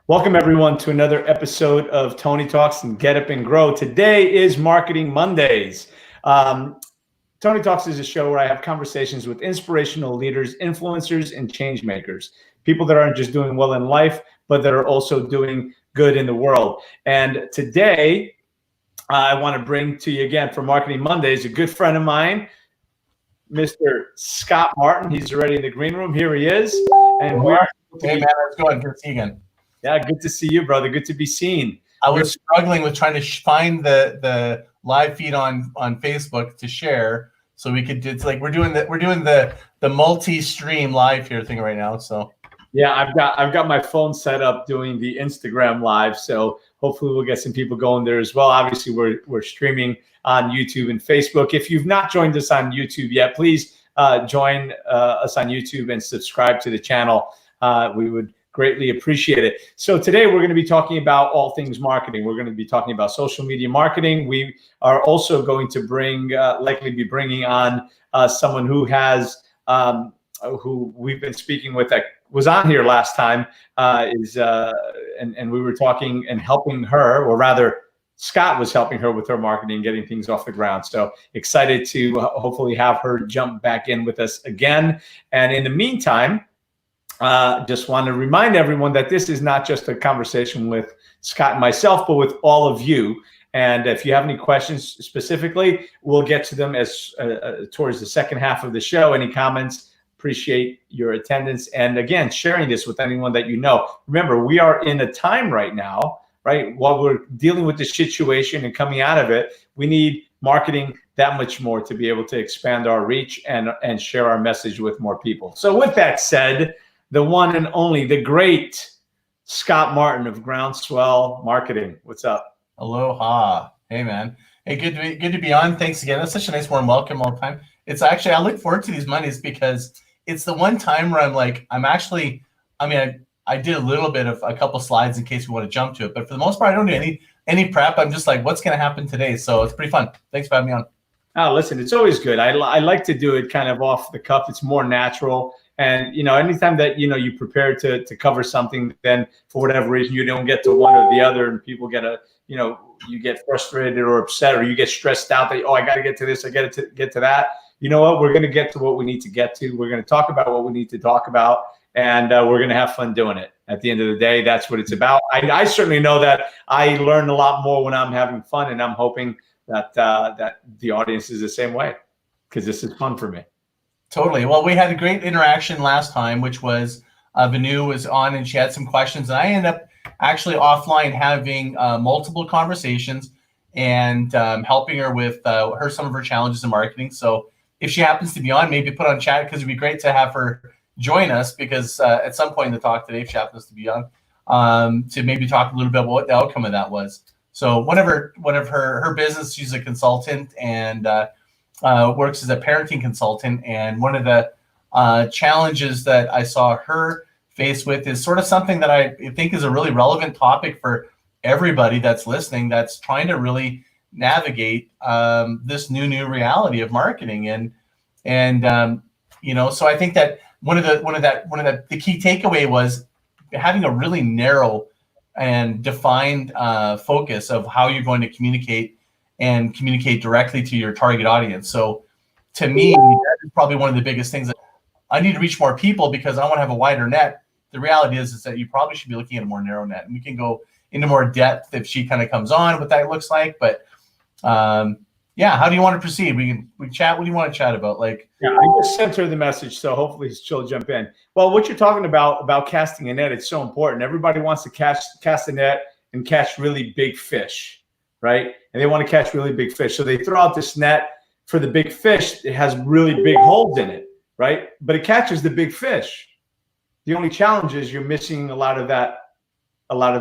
Welcome everyone to another episode of Tony Talks and Get Up and Grow. Today is Marketing Mondays. Tony Talks is a show where I have conversations with inspirational leaders, influencers, and change makers. People that aren't just doing well in life, but that are also doing good in the world. And today, I want to bring to you again for Marketing Mondays, a good friend of mine, Mr. Scott Martin. He's already in the green room. Here he is. And we're hey man, how's it going? Good to see you again. Yeah, good to see you, brother. Good to be seen. I was struggling with trying to find the live feed on Facebook to share, so we could. It's like we're doing the multi-stream live here thing right now. So yeah, I've got my phone set up doing the Instagram live, so hopefully we'll get some people going there as well. Obviously, we're streaming on YouTube and Facebook. If you've not joined us on YouTube yet, please join us on YouTube and subscribe to the channel. We would greatly appreciate it. So today we're going to be talking about all things marketing. We're going to be talking about social media marketing. We are also going to likely be bringing on someone who has, who we've been speaking with that was on here last time, and we were talking and helping her, or rather Scott was helping her with her marketing, getting things off the ground. So excited to hopefully have her jump back in with us again. And in the meantime, just want to remind everyone that this is not just a conversation with Scott and myself, but with all of you. And if you have any questions specifically, we'll get to them as towards the second half of the show. Any comments? Appreciate your attendance. And again, sharing this with anyone that you know. Remember, we are in a time right now, right? While we're dealing with the situation and coming out of it, we need marketing that much more to be able to expand our reach and share our message with more people. So with that said, the one and only, the great Scott Martin of Growndswell Marketing. What's up? Aloha. Hey man. Hey, good to be on. Thanks again. That's such a nice warm welcome all the time. It's actually, I look forward to these Mondays because it's the one time where I did a little bit of a couple slides in case we want to jump to it, but for the most part, I don't do any prep. I'm just like, what's going to happen today? So it's pretty fun. Thanks for having me on. Oh, listen, it's always good. I like to do it kind of off the cuff. It's more natural. And, anytime that, you prepare to cover something, then for whatever reason, you don't get to one or the other and people get you get frustrated or upset, or you get stressed out that, I got to get to this, I got to get to that. You know what? We're going to get to what we need to get to. We're going to talk about what we need to talk about, and we're going to have fun doing it. At the end of the day, that's what it's about. I certainly know that I learn a lot more when I'm having fun, and I'm hoping that that the audience is the same way, because this is fun for me. Totally. Well, we had a great interaction last time, which was Vanu was on and she had some questions, and I ended up actually offline having multiple conversations and helping her with some of her challenges in marketing. So if she happens to be on, maybe put on chat, because it'd be great to have her join us, because at some point in the talk today, if she happens to be on, to maybe talk a little bit about what the outcome of that was. So one of her business, she's a consultant and works as a parenting consultant, and one of the challenges that I saw her face with is sort of something that I think is a really relevant topic for everybody that's listening, that's trying to really navigate this new reality of marketing. And so I think that one of the key takeaway was having a really narrow and defined focus of how you're going to communicate directly to your target audience. So to me, that is probably one of the biggest things. That I need to reach more people because I want to have a wider net. The reality is that you probably should be looking at a more narrow net, and we can go into more depth if she kind of comes on, what that looks like. But yeah, how do you want to proceed? We chat. What do you want to chat about? I just sent her the message, so hopefully she'll jump in. Well, what you're talking about casting a net, it's so important. Everybody wants to cast a net and catch really big fish, right? And they want to catch really big fish. So they throw out this net for the big fish. It has really big holes in it, right? But it catches the big fish. The only challenge is you're missing a lot of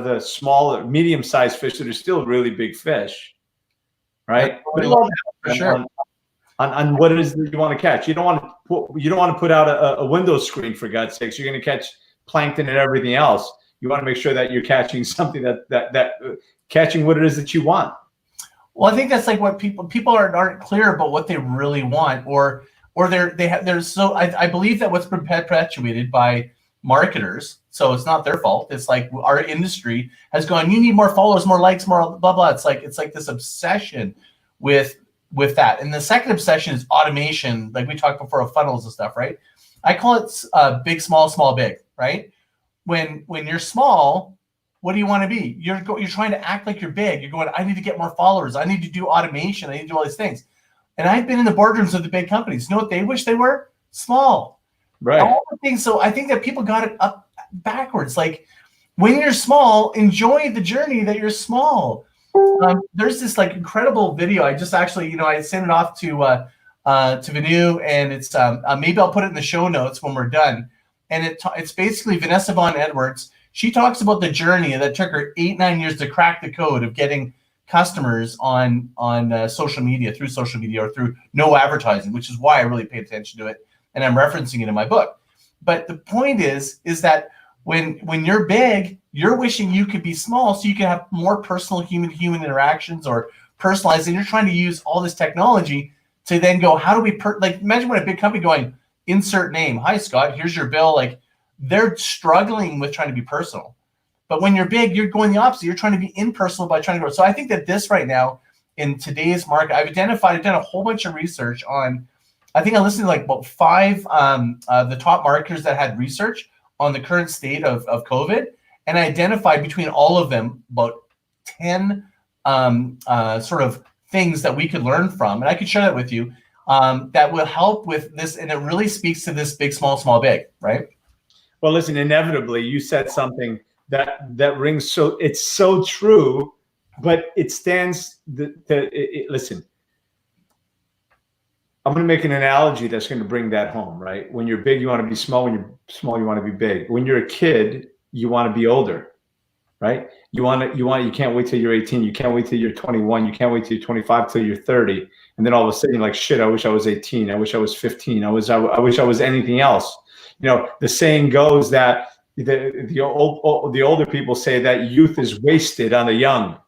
the smaller, medium-sized fish that are still really big fish, right? For sure. On what it is that you want to catch. You don't want to put out a window screen, for God's sakes. You're going to catch plankton and everything else. You want to make sure that you're catching something that catching what it is that you want. Well, I think that's like what people aren't clear about what they really want, or they're so. I believe that what's been perpetuated by marketers, so it's not their fault. It's like our industry has gone, you need more followers, more likes, more blah blah. It's like this obsession with that. And the second obsession is automation, like we talked before of funnels and stuff, right? I call it big, small, big, right? When you're small, what do you want to be? You're trying to act like you're big. You're going, I need to get more followers. I need to do automation. I need to do all these things. And I've been in the boardrooms of the big companies. You know what they wish they were? Small. Right. All the things. So I think that people got it up backwards. Like when you're small, enjoy the journey that you're small. There's this like incredible video. I just actually, I sent it off to Vanu, and it's maybe I'll put it in the show notes when we're done. And it's basically Vanessa Von Edwards. She talks about the journey that took her 8-9 years to crack the code of getting customers on social media, through social media, or through no advertising, which is why I really pay attention to it, and I'm referencing it in my book. But the point is that when you're big, you're wishing you could be small so you can have more personal human interactions or personalizing. You're trying to use all this technology to then go, how do we like imagine when a big company going, insert name, hi Scott, here's your bill. Like they're struggling with trying to be personal. But when you're big, you're going the opposite. You're trying to be impersonal by trying to grow. So I think that this right now in today's market, I've done a whole bunch of research on, I think I listened to like about 5 the top marketers that had research on the current state of COVID. And I identified between all of them about 10 sort of things that we could learn from. And I could share that with you that will help with this. And it really speaks to this big, small, big, right? Well, listen, inevitably you said something that rings so, it's so true, but it stands listen, I'm going to make an analogy that's going to bring that home, right? When you're big, you want to be small. When you're small, you want to be big. When you're a kid, you want to be older, right? You can't wait till you're 18. You can't wait till you're 21. You can't wait till you're 25, till you're 30. And then all of a sudden you're like, shit, I wish I was 18. I wish I was 15. I wish I was anything else. The saying goes that the older people say that youth is wasted on the young,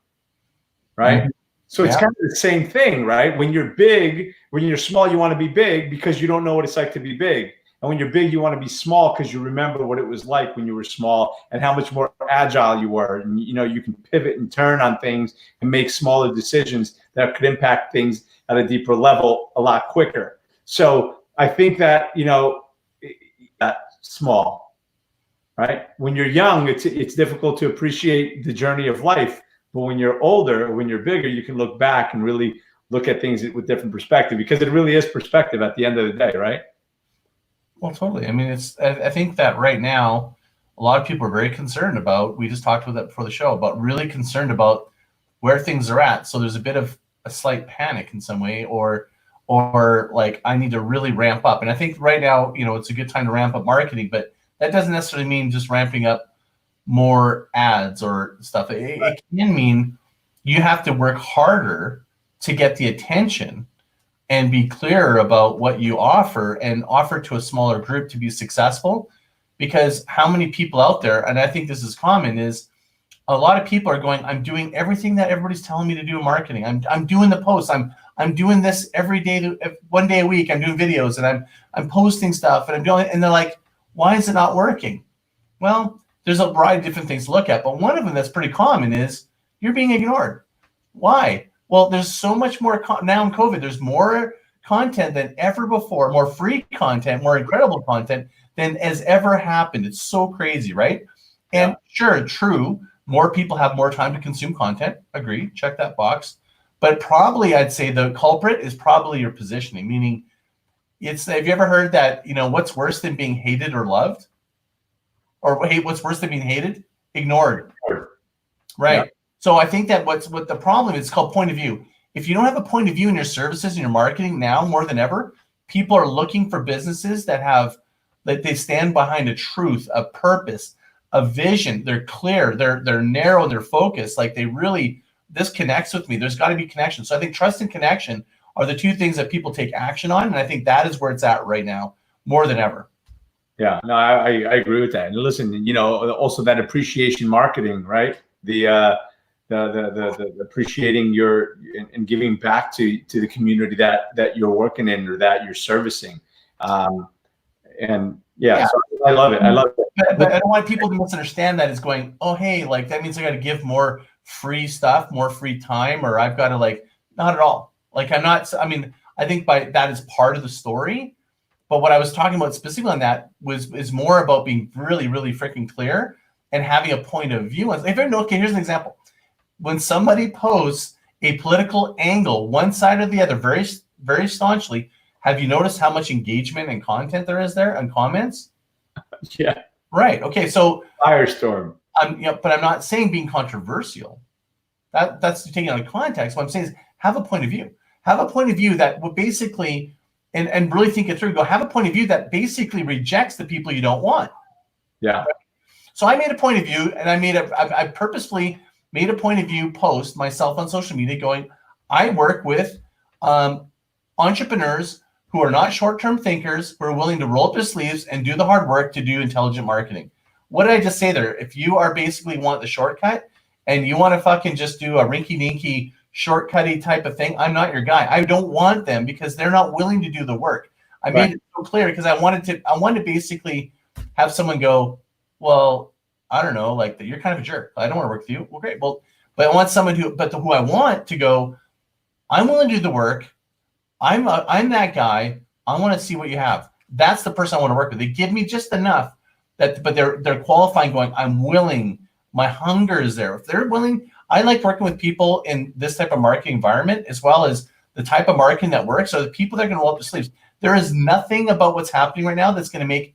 right? Mm-hmm. So it's kind of the same thing, right? When you're big, when you're small, you want to be big because you don't know what it's like to be big. And when you're big, you want to be small because you remember what it was like when you were small and how much more agile you were. And, you can pivot and turn on things and make smaller decisions that could impact things at a deeper level a lot quicker. So I think that, small, right? When you're young, it's difficult to appreciate the journey of life. But when you're older, or when you're bigger, you can look back and really look at things with different perspective, because it really is perspective at the end of the day, right? Well, totally. I mean, I think that right now, a lot of people are very concerned about, we just talked about that before the show, but really concerned about where things are at. So there's a bit of a slight panic in some way, or like, I need to really ramp up. And I think right now, it's a good time to ramp up marketing, but that doesn't necessarily mean just ramping up more ads or stuff. It can mean you have to work harder to get the attention and be clearer about what you offer and offer to a smaller group to be successful. Because how many people out there, and I think this is common, is a lot of people are going, I'm doing everything that everybody's telling me to do in marketing. I'm doing the posts. I'm doing this every day, 1 day a week. I'm doing videos and I'm posting stuff and I'm doing, and they're like, why is it not working? Well, there's a variety of different things to look at, but one of them that's pretty common is you're being ignored. Why? Well, there's so much more now in COVID. There's more content than ever before, more free content, more incredible content than has ever happened. It's so crazy, right? And sure, true, more people have more time to consume content. Agree, check that box. But probably I'd say the culprit is probably your positioning, meaning have you ever heard that, what's worse than being hated or loved? Or what's worse than being hated? Ignored. Right. Yeah. So I think that what the problem is, it's called point of view. If you don't have a point of view in your services and your marketing now more than ever, people are looking for businesses that they stand behind a truth, a purpose, a vision. They're clear, they're narrow, they're focused. Like this connects with me. There's got to be connection. So I think trust and connection are the two things that people take action on. And I think that is where it's at right now, more than ever. Yeah, no, I agree with that. And listen, also that appreciation marketing, right? The appreciating and giving back to the community that you're working in or that you're servicing. And yeah. So I love it. I love it. But I don't want people to misunderstand that as going, oh, hey, like that means I got to give more free stuff, more free time, or I've got to like, not at all. Like I think by that is part of the story. But what I was talking about specifically on that is more about being really, really freaking clear and having a point of view. Okay, here's an example. When somebody posts a political angle, one side or the other, very, very staunchly, have you noticed how much engagement and content there is there and comments? Yeah. Right. Okay. So firestorm. But I'm not saying being controversial. That's taking out of context. What I'm saying is have a point of view. Have a point of view that will basically, and really think it through. Go have a point of view that basically rejects the people you don't want. Yeah. Right? So I made a point of view, and I purposefully made a point of view post myself on social media going, I work with entrepreneurs who are not short-term thinkers, who are willing to roll up their sleeves and do the hard work to do intelligent marketing. What did I just say there? If you are basically want the shortcut and you want to fucking just do a rinky-dinky shortcutty type of thing, I'm not your guy. I don't want them because they're not willing to do the work. I made it so clear because I wanted to basically have someone go, well, I don't know, like you're kind of a jerk. I don't want to work with you. Well, great. Well, but I want someone who I want to go, I'm willing to do the work. I'm that guy. I want to see what you have. That's the person I want to work with. They give me just enough but they're qualifying going, I'm willing. My hunger is there. If they're willing, I like working with people in this type of marketing environment, as well as the type of marketing that works. So the people that are going to roll up their sleeves. There is nothing about what's happening right now that's going to make,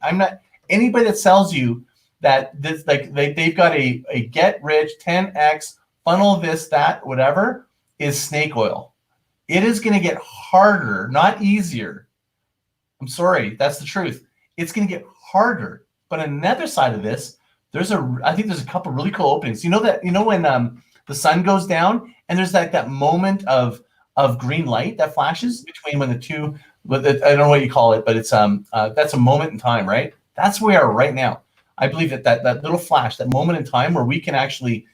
anybody that sells you that this, like they've got a get rich 10x funnel, this, that, whatever, is snake oil. It is going to get harder, not easier. I'm sorry, that's the truth. It's going to get harder. But on the other side of this, I think there's a couple really cool openings. You know when the sun goes down and there's that moment of green light that flashes between when the two, I don't know what you call it, but it's that's a moment in time, right? That's where we are right now. I believe that little flash, that moment in time where we can actually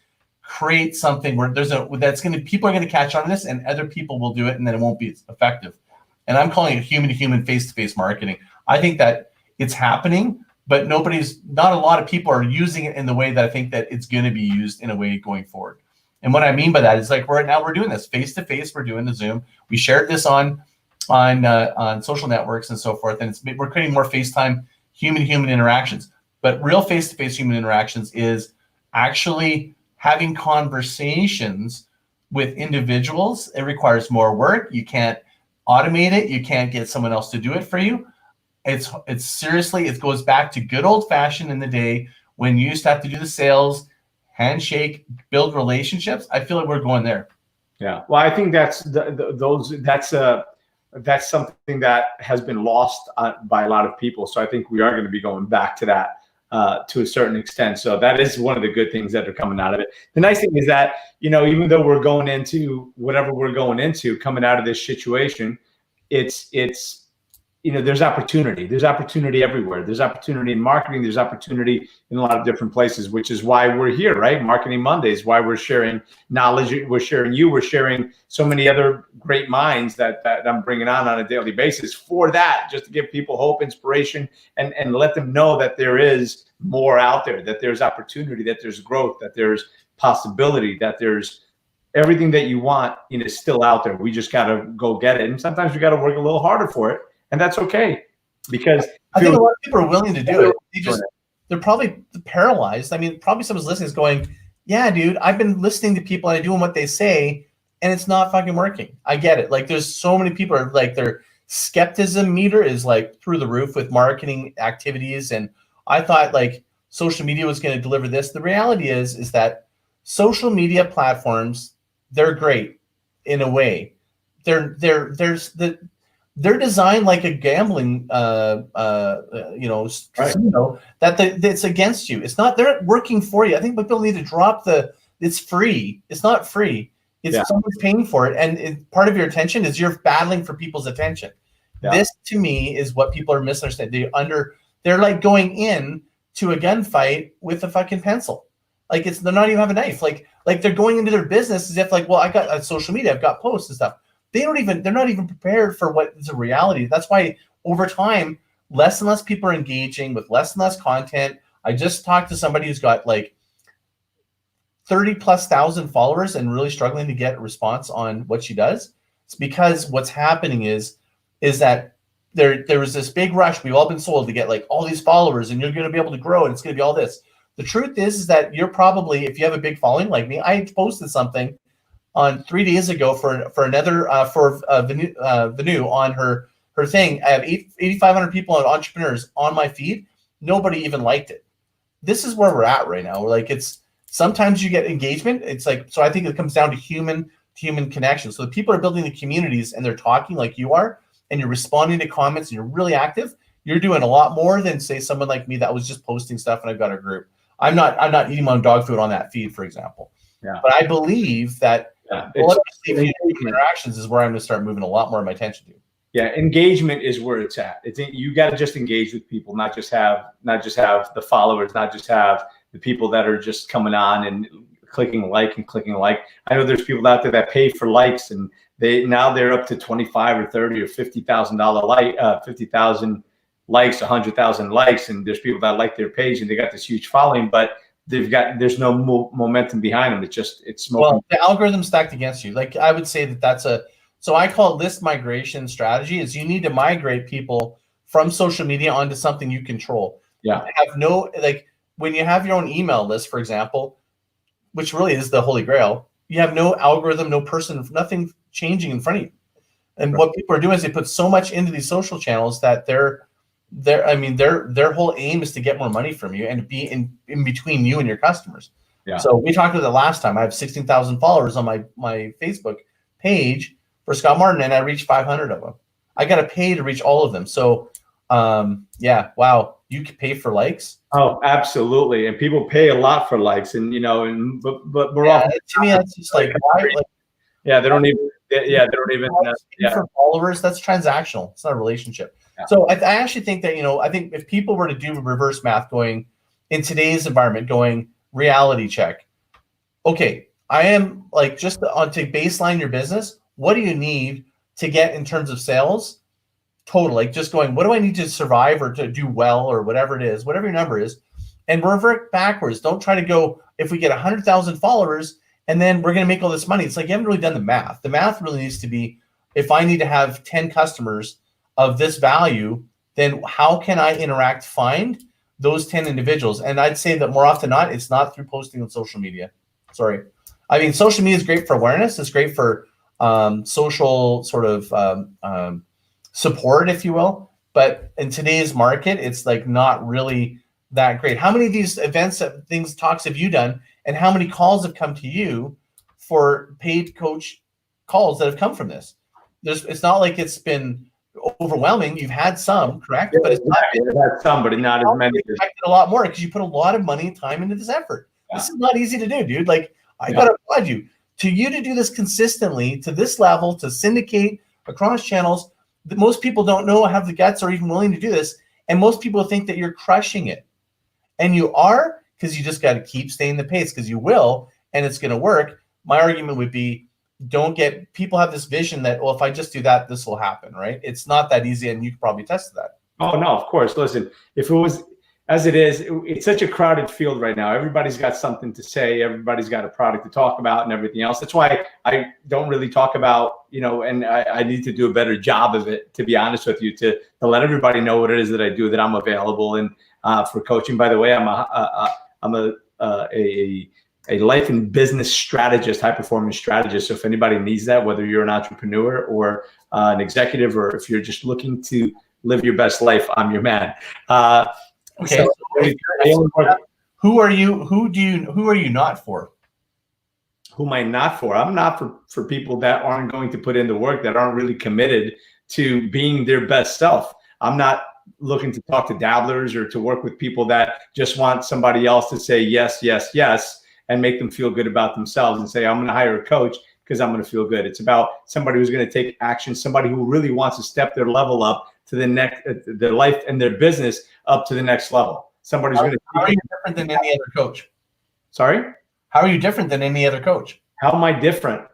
create something where people are going to catch on to this and other people will do it and then it won't be effective. And I'm calling it human to human, face-to-face marketing. I think that it's happening, but not a lot of people are using it in the way that I think that it's going to be used in a way going forward. And what I mean by that is like right now we're doing this face-to-face, we're doing the Zoom. We shared this on social networks and so forth. And we're creating more FaceTime human-to-human interactions. But real face-to-face human interactions is actually having conversations with individuals. It requires more work. You can't automate it. You can't get someone else to do it for you. It's seriously, it goes back to good old fashioned in the day when you used to have to do the sales, handshake, build relationships. I feel like we're going there. Yeah. Well, I think that's something that has been lost by a lot of people. So I think we are going to be going back to that to a certain extent. So that is one of the good things that are coming out of it. The nice thing is that, even though we're going into whatever we're going into, coming out of this situation, it's there's opportunity. There's opportunity everywhere. There's opportunity in marketing. There's opportunity in a lot of different places, which is why we're here, right? Marketing Mondays, why we're sharing knowledge. We're sharing so many other great minds that I'm bringing on a daily basis for that, just to give people hope, inspiration, and let them know that there is more out there, that there's opportunity, that there's growth, that there's possibility, that there's everything that you want, is still out there. We just got to go get it. And sometimes we got to work a little harder for it. And that's okay, because I think a lot of people are willing to do it. They're probably paralyzed. I mean, probably someone's listening is going, yeah, dude, I've been listening to people and I'm doing what they say and it's not fucking working. I get it. Like there's so many people are like their skepticism meter is like through the roof with marketing activities. And I thought like social media was going to deliver this. The reality is that social media platforms, they're great in a way. They're designed like a gambling, casino that's against you. It's not, they're working for you. I think people need to drop it's free. It's not free. It's someone's paying for it. And part of your attention is you're battling for people's attention. Yeah. This to me is what people are misunderstanding. They're like going in to a gunfight with a fucking pencil. Like they're not even have a knife. Like they're going into their business as if like, well, I got social media, I've got posts and stuff. They're not even prepared for what is a reality. That's why over time, less and less people are engaging with less and less content. I just talked to somebody who's got like 30,000+ followers and really struggling to get a response on what she does. It's because what's happening is that there was this big rush. We've all been sold to get like all these followers and you're going to be able to grow and it's going to be all this. The truth is that you're probably, if you have a big following like me, I posted something on 3 days ago for another Venu on her thing. I have 8,500 people and entrepreneurs on my feed. Nobody even liked it. This is where we're at right now. We're like, it's sometimes you get engagement. It's like, so I think it comes down to human connection. So the people are building the communities and they're talking like you are, and you're responding to comments and you're really active. You're doing a lot more than say someone like me that was just posting stuff and I've got a group. I'm not eating my own dog food on that feed, for example. Yeah. But I believe that interactions is where I'm going to start moving a lot more of my attention to. Yeah, engagement is where it's at. You got to just engage with people, not just have the followers, not just have the people that are just coming on and clicking like and clicking like. I know there's people out there that pay for likes, and they're up to 25 or 30 or $50,000 50,000 likes, 100,000 likes, and there's people that like their page and they got this huge following, but there's no momentum behind them. It's smoking. Well, the algorithm's stacked against you. Like I would say so I call list migration strategy is you need to migrate people from social media onto something you control. Yeah. When you have your own email list, for example, which really is the holy grail, you have no algorithm, no person, nothing changing in front of you. And what people are doing is they put so much into these social channels that their whole aim is to get more money from you and to be in between you and your customers. Yeah. So we talked about that last time. I have 16,000 followers on my Facebook page for Scott Martin, and I reached 500 of them. I got to pay to reach all of them. So, wow, you can pay for likes. Oh, absolutely, and people pay a lot for likes, and but we're all to me that's just like they don't even for followers. That's transactional. It's not a relationship. Yeah. So I actually think that I think if people were to do reverse math, going in today's environment, going reality check. Okay, I am like just to baseline your business. What do you need to get in terms of sales? Total, like just going, what do I need to survive or to do well or whatever it is, whatever your number is, and revert backwards. Don't try to go, if we get 100,000 followers and then we're going to make all this money. It's like you haven't really done the math. The math really needs to be, if I need to have 10 customers of this value, then how can I find those 10 individuals? And I'd say that more often than not, it's not through posting on social media. Sorry. I mean, social media is great for awareness. It's great for social sort of support, if you will. But in today's market, it's like not really that great. How many of these events, talks have you done? And how many calls have come to you for paid coach calls that have come from this? It's not like it's been overwhelming. You've had some, correct? But it's not. You've had some, but not as many. A lot more because you put a lot of money and time into this effort. Yeah. This is not easy to do, dude. Like I gotta applaud you. To do this consistently to this level, to syndicate across channels, that most people don't know have the guts or even willing to do this. And most people think that you're crushing it. And you are, because you just got to keep staying the pace, because you will, and it's going to work. My argument would be, people have this vision that, well, if I just do that, this will happen, right? It's not that easy, and you can probably test that. Oh, no, of course. Listen, if it was as it is, it's such a crowded field right now. Everybody's got something to say. Everybody's got a product to talk about and everything else. That's why I don't really talk about, and I need to do a better job of it, to be honest with you, to let everybody know what it is that I do, that I'm available. And for coaching, by the way, I'm a life and business strategist, high performance strategist. So if anybody needs that, whether you're an entrepreneur or an executive, or if you're just looking to live your best life, I'm your man. Okay. So, who are you? Who are you not for? Who am I not for? I'm not for people that aren't going to put in the work, that aren't really committed to being their best self. I'm not looking to talk to dabblers or to work with people that just want somebody else to say yes, yes, yes, and make them feel good about themselves and say, I'm going to hire a coach because I'm going to feel good. It's about somebody who's going to take action, somebody who really wants to step their level up to the next, their life and their business up to the next level. Somebody's going to. How are you different than any other coach? Sorry? How are you different than any other coach? How am I different?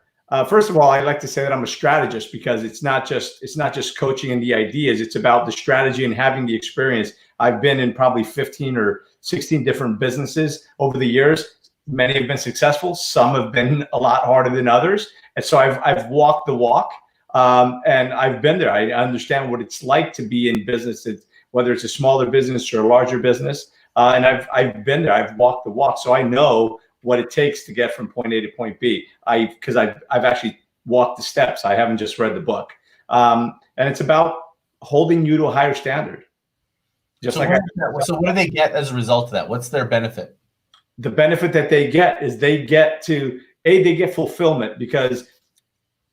First of all, I like to say that I'm a strategist because it's not just coaching and the ideas. It's about the strategy and having the experience. I've been in probably 15 or 16 different businesses over the years. Many have been successful. Some have been a lot harder than others. And so I've walked the walk, and I've been there. I understand what it's like to be in business, whether it's a smaller business or a larger business. And I've been there. I've walked the walk, so I know what it takes to get from point A to point B. Because I've actually walked the steps. I haven't just read the book. And it's about holding you to a higher standard. So what do they get as a result of that? What's their benefit? The benefit that they get is they get fulfillment, because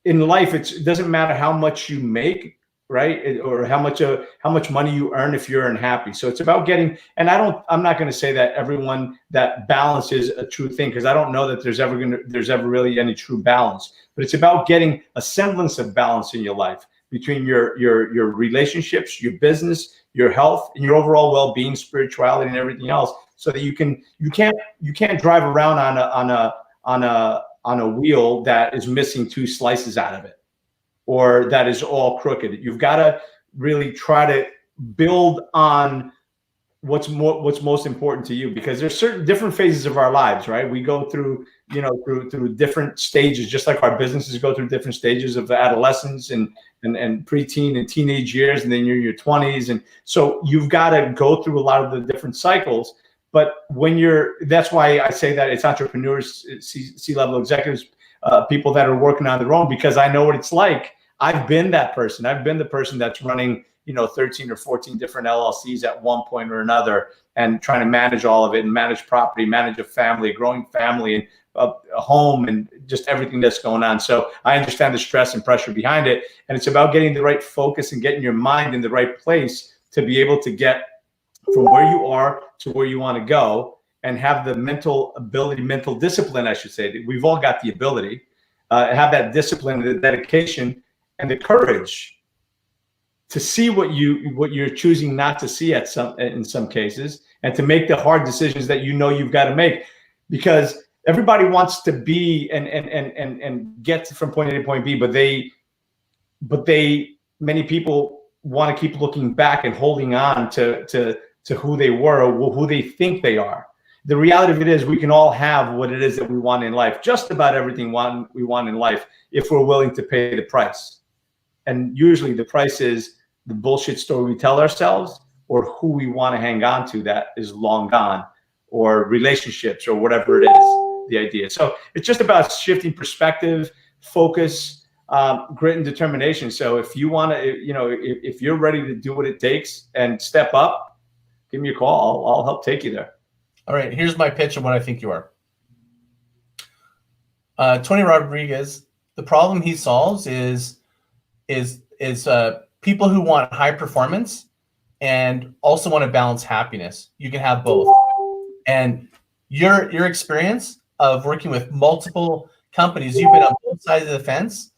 in life, it doesn't matter how much you make, right? Or how much money you earn if you're unhappy. So it's about getting, and I'm not going to say that everyone, that balance is a true thing, because I don't know that there's ever really any true balance, but it's about getting a semblance of balance in your life between your relationships, your business, your health, and your overall well-being, spirituality, and everything else, so that you can't drive around on a wheel that is missing two slices out of it, or that is all crooked. You've got to really try to build on what's most important to you, because there's certain different phases of our lives, right? We go through, through different stages, just like our businesses go through different stages of adolescence and preteen and teenage years, and then you're in your 20s. And so you've got to go through a lot of the different cycles. But that's why I say that it's entrepreneurs, C-level executives, people that are working on their own, because I know what it's like. I've been that person. I've been the person that's running, 13 or 14 different LLCs at one point or another, and trying to manage all of it, and manage property, manage a family, a growing family, and a home, and just everything that's going on. So I understand the stress and pressure behind it. And it's about getting the right focus and getting your mind in the right place to be able to get from where you are to where you want to go, and have the mental discipline, I should say. We've all got the ability, have that discipline, the dedication, and the courage to see what you're choosing not to see in some cases, and to make the hard decisions that you've got to make, because everybody wants to be and get from point A to point B, but many people want to keep looking back and holding on to who they were, or who they think they are. The reality of it is, we can all have what it is that we want in life, just about everything we want in life, if we're willing to pay the price. And usually the price is the bullshit story we tell ourselves, or who we want to hang on to that is long gone, or relationships, or whatever it is, the idea. So it's just about shifting perspective, focus, grit, and determination. So if you want to, if you're ready to do what it takes and step up, give me a call. I'll help take you there. All right. Here's my pitch of what I think you are. Tony Rodriguez, the problem he solves is people who want high performance and also want to balance happiness. You can have both. And your experience of working with multiple companies, you've been on both sides of the fence,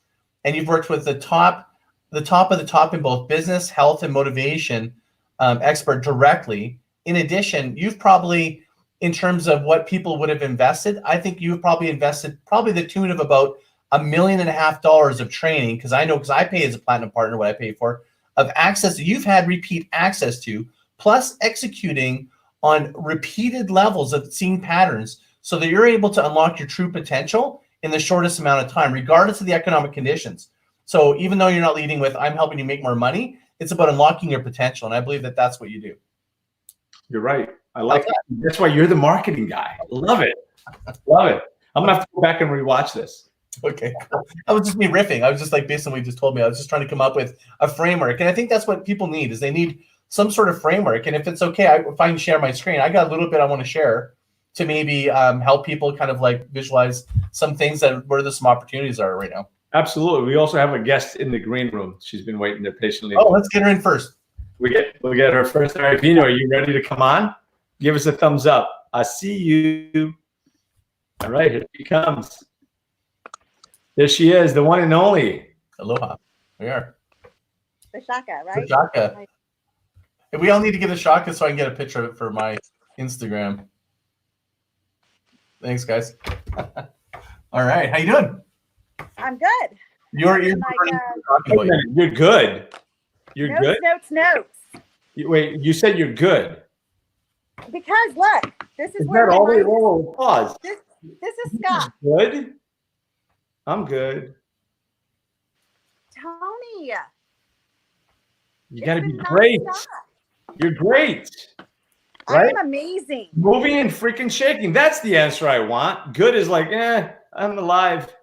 and you've worked with the top of the top in both business, health, and motivation expert directly. In addition, you've probably, in terms of what people would have invested, I think you've probably invested the tune of about $1.5 million of training, because I pay as a platinum partner what I pay for, of access that you've had repeat access to, plus executing on repeated levels of seeing patterns, so that you're able to unlock your true potential in the shortest amount of time, regardless of the economic conditions. So even though you're not leading with, I'm helping you make more money, it's about unlocking your potential. And I believe that that's what you do. You're right. I like it. That's why you're the marketing guy. Love it. Love it. I'm going to have to go back and rewatch this. Okay, cool. That was just me riffing. I was just based on what you just told me, I was just trying to come up with a framework. And I think that's what people need, is they need some sort of framework. And if it's okay, if I can share my screen, I got a little bit I want to share to maybe help people kind of visualize some things where there's some opportunities are right now. Absolutely. We also have a guest in the green room. She's been waiting there patiently. Oh, let's get her in first. We'll get her first. All right, Vino, are you ready to come on? Give us a thumbs up. I see you. All right, here she comes. There she is, the one and only. Aloha. We are. The Shaka, right? The Shaka. Hey, we all need to get a Shaka so I can get a picture of it for my Instagram. Thanks, guys. All right, how you doing? I'm good. You're Like, talking Wait a about. minute, you're good. You're notes, good. notes. Wait, you said you're good. Because look, this is Is where that my all? Wait, mind whoa, is. whoa, pause. This is Scott. Good. I'm good. Tony. You got to be been great. nonstop. You're great. I Right? am amazing. Moving and freaking shaking. That's the answer I want. Good is like, I'm alive.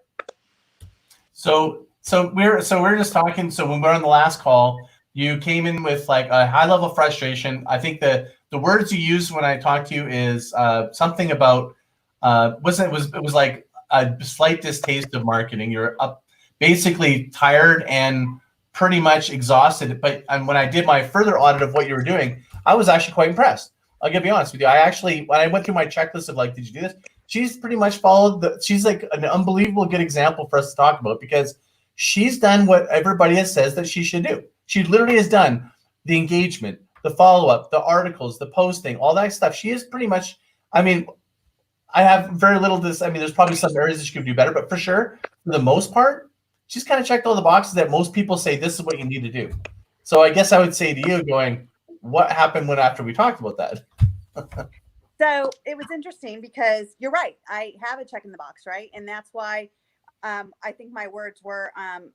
So we're just talking. So when we're on the last call, you came in with like a high level frustration. I think the words you used when I talked to you is something about it was like a slight distaste of marketing. You're up basically tired and pretty much exhausted. And when I did my further audit of what you were doing, I was actually quite impressed. I'll be honest with you. When I went through my checklist of like, did you do this? She's pretty much followed she's like an unbelievable good example for us to talk about because she's done what everybody has says that she should do. She literally has done the engagement, the follow-up, the articles, the posting, all that stuff. She is pretty much, I mean, I have very little this. I mean, there's probably some areas that she could do better, but for sure, for the most part, she's kind of checked all the boxes that most people say this is what you need to do. So I guess I would say to you going, what happened after we talked about that? So it was interesting because you're right. I have a check in the box, right? And that's why I think my words were I'm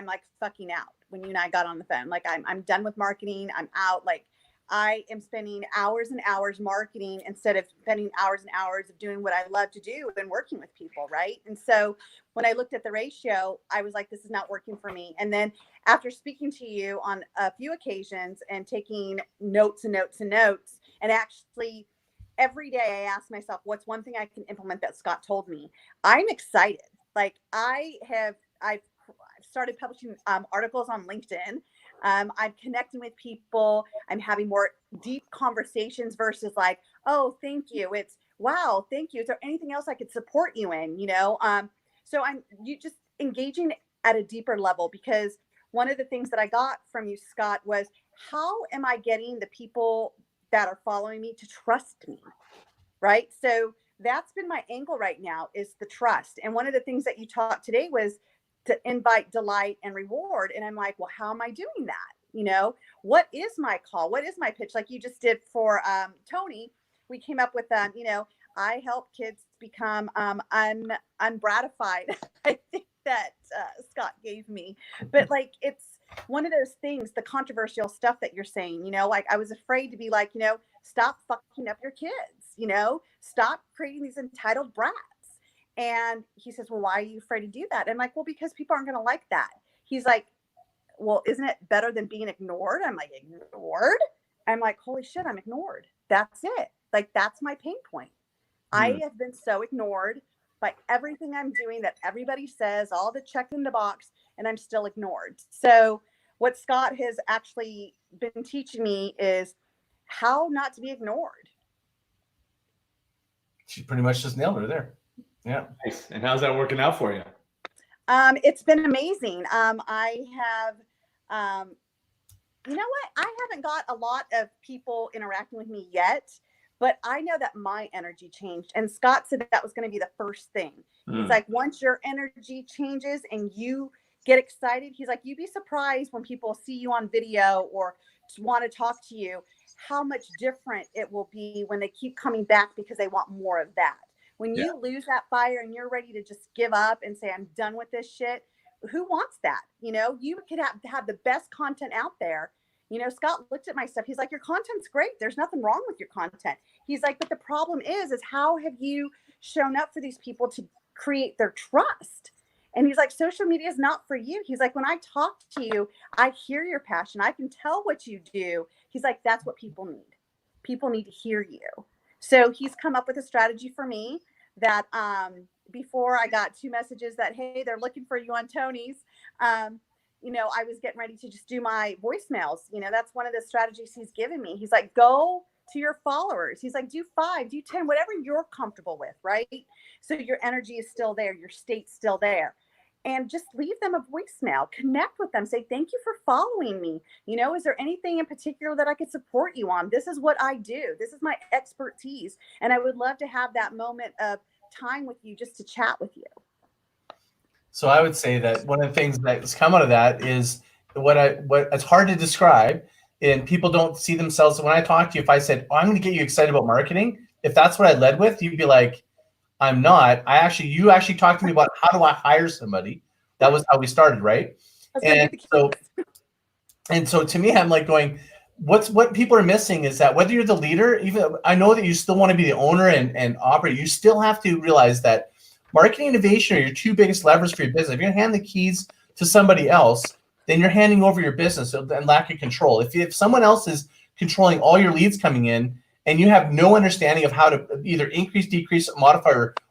like fucking out when you and I got on the phone. Like I'm done with marketing. I'm out. Like I am spending hours and hours marketing instead of spending hours and hours of doing what I love to do and working with people, right? And so when I looked at the ratio, I was like, this is not working for me. And then after speaking to you on a few occasions and taking notes and notes and notes, and actually every day I ask myself, what's one thing I can implement that Scott told me? I'm excited. Like I've started publishing articles on LinkedIn. I'm connecting with people. I'm having more deep conversations versus like, oh, thank you. It's wow, thank you. Is there anything else I could support you in? So you just engaging at a deeper level because one of the things that I got from you, Scott, was how am I getting the people that are following me to trust me, right? So that's been my angle right now is the trust. And one of the things that you taught today was to invite, delight, and reward. And I'm like, well, how am I doing that? What is my call? What is my pitch? Like you just did for Tony, we came up with, I help kids become ungratified. I think that Scott gave me, but like, it's one of those things, the controversial stuff that you're saying, like I was afraid to be like, stop fucking up your kids, stop creating these entitled brats. And he says, well, why are you afraid to do that? I'm like, well, because people aren't going to like that. He's like, well, isn't it better than being ignored? I'm like, ignored? I'm like, holy shit, I'm ignored. That's it. Like, that's my pain point. I have been so ignored by everything I'm doing that everybody says, all the check in the box, and I'm still ignored. So what Scott has actually been teaching me is how not to be ignored. She pretty much just nailed her there. Yeah. Nice. And how's that working out for you? It's been amazing. I have, you know what? I haven't got a lot of people interacting with me yet, but I know that my energy changed. And Scott said that was going to be the first thing. He's like, once your energy changes and you get excited, he's like, you'd be surprised when people see you on video or want to talk to you, how much different it will be when they keep coming back because they want more of that. When you lose that fire and you're ready to just give up and say, I'm done with this shit, who wants that? You could have the best content out there. Scott looked at my stuff. He's like, your content's great. There's nothing wrong with your content. He's like, but the problem is how have you shown up for these people to create their trust? And he's like, social media is not for you. He's like, when I talk to you, I hear your passion. I can tell what you do. He's like, that's what people need. People need to hear you. So he's come up with a strategy for me that before I got 2 messages that, hey, they're looking for you on Tony's. I was getting ready to just do my voicemails. That's one of the strategies he's given me. He's like, go to your followers. He's like, do 5, do 10, whatever you're comfortable with, right? So your energy is still there. Your state's still there. And just leave them a voicemail, connect with them, say, thank you for following me. Is there anything in particular that I could support you on? This is what I do. This is my expertise. And I would love to have that moment of time with you just to chat with you. So I would say that one of the things that's come out of that is what it's hard to describe, and people don't see themselves. When I talk to you, if I said, "Oh, I'm going to get you excited about marketing," if that's what I led with, you'd be like, "I'm not." You actually talked to me about how do I hire somebody. That was how we started, right? And so, to me, I'm like going, what people are missing is that whether you're the leader, even I know that you still want to be the owner and operate, you still have to realize that marketing innovation are your two biggest levers for your business. If you're gonna hand the keys to somebody else, then you're handing over your business and lack of control. If someone else is controlling all your leads coming in and you have no understanding of how to either increase, decrease, modify,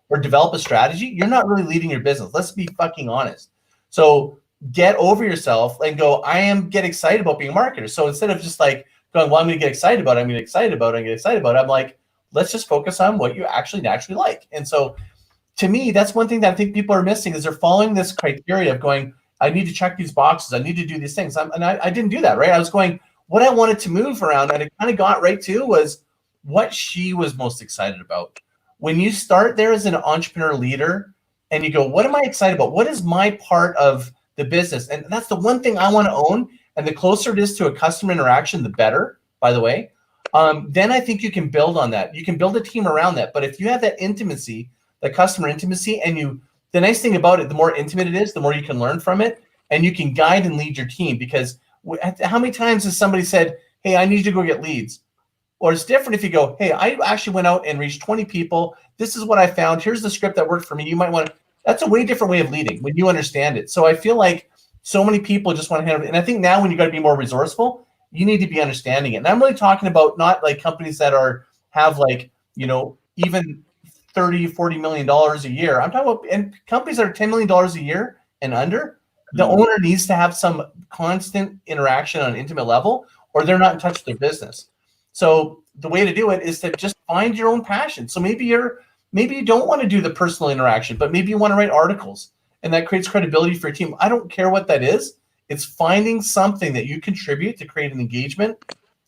or develop a strategy, you're not really leading your business. Let's be fucking honest. So get over yourself and go, get excited about being a marketer. So instead of just like going, well, I'm going to get excited about it, I'm going to get excited about it, I'm going to get excited about it, I'm like, let's just focus on what you actually naturally like. And so to me, that's one thing that I think people are missing is they're following this criteria of going, I need to check these boxes, I need to do these things. I didn't do that, right? I was going, what I wanted to move around, and it kind of got right to was what she was most excited about. When you start there as an entrepreneur leader and you go, what am I excited about? What is my part of the business? And that's the one thing I want to own. And the closer it is to a customer interaction, the better, by the way. Then I think you can build on that. You can build a team around that. But if you have that intimacy, the customer intimacy, and the nice thing about it, the more intimate it is, the more you can learn from it, and you can guide and lead your team. Because how many times has somebody said, hey, I need you to go get leads? Or it's different if you go, hey, I actually went out and reached 20 people. This is what I found. Here's the script that worked for me. You might want to, that's a way different way of leading when you understand it. So I feel like so many people just want to handle it. And I think now when you got to be more resourceful, you need to be understanding it. And I'm really talking about not like companies that have like, even 30, $40 million a year. I'm talking about and companies that are $10 million a year and under. The owner needs to have some constant interaction on an intimate level, or they're not in touch with their business. So the way to do it is to just find your own passion. So maybe you don't want to do the personal interaction, but maybe you want to write articles, and that creates credibility for your team. I don't care what that is. It's finding something that you contribute to create an engagement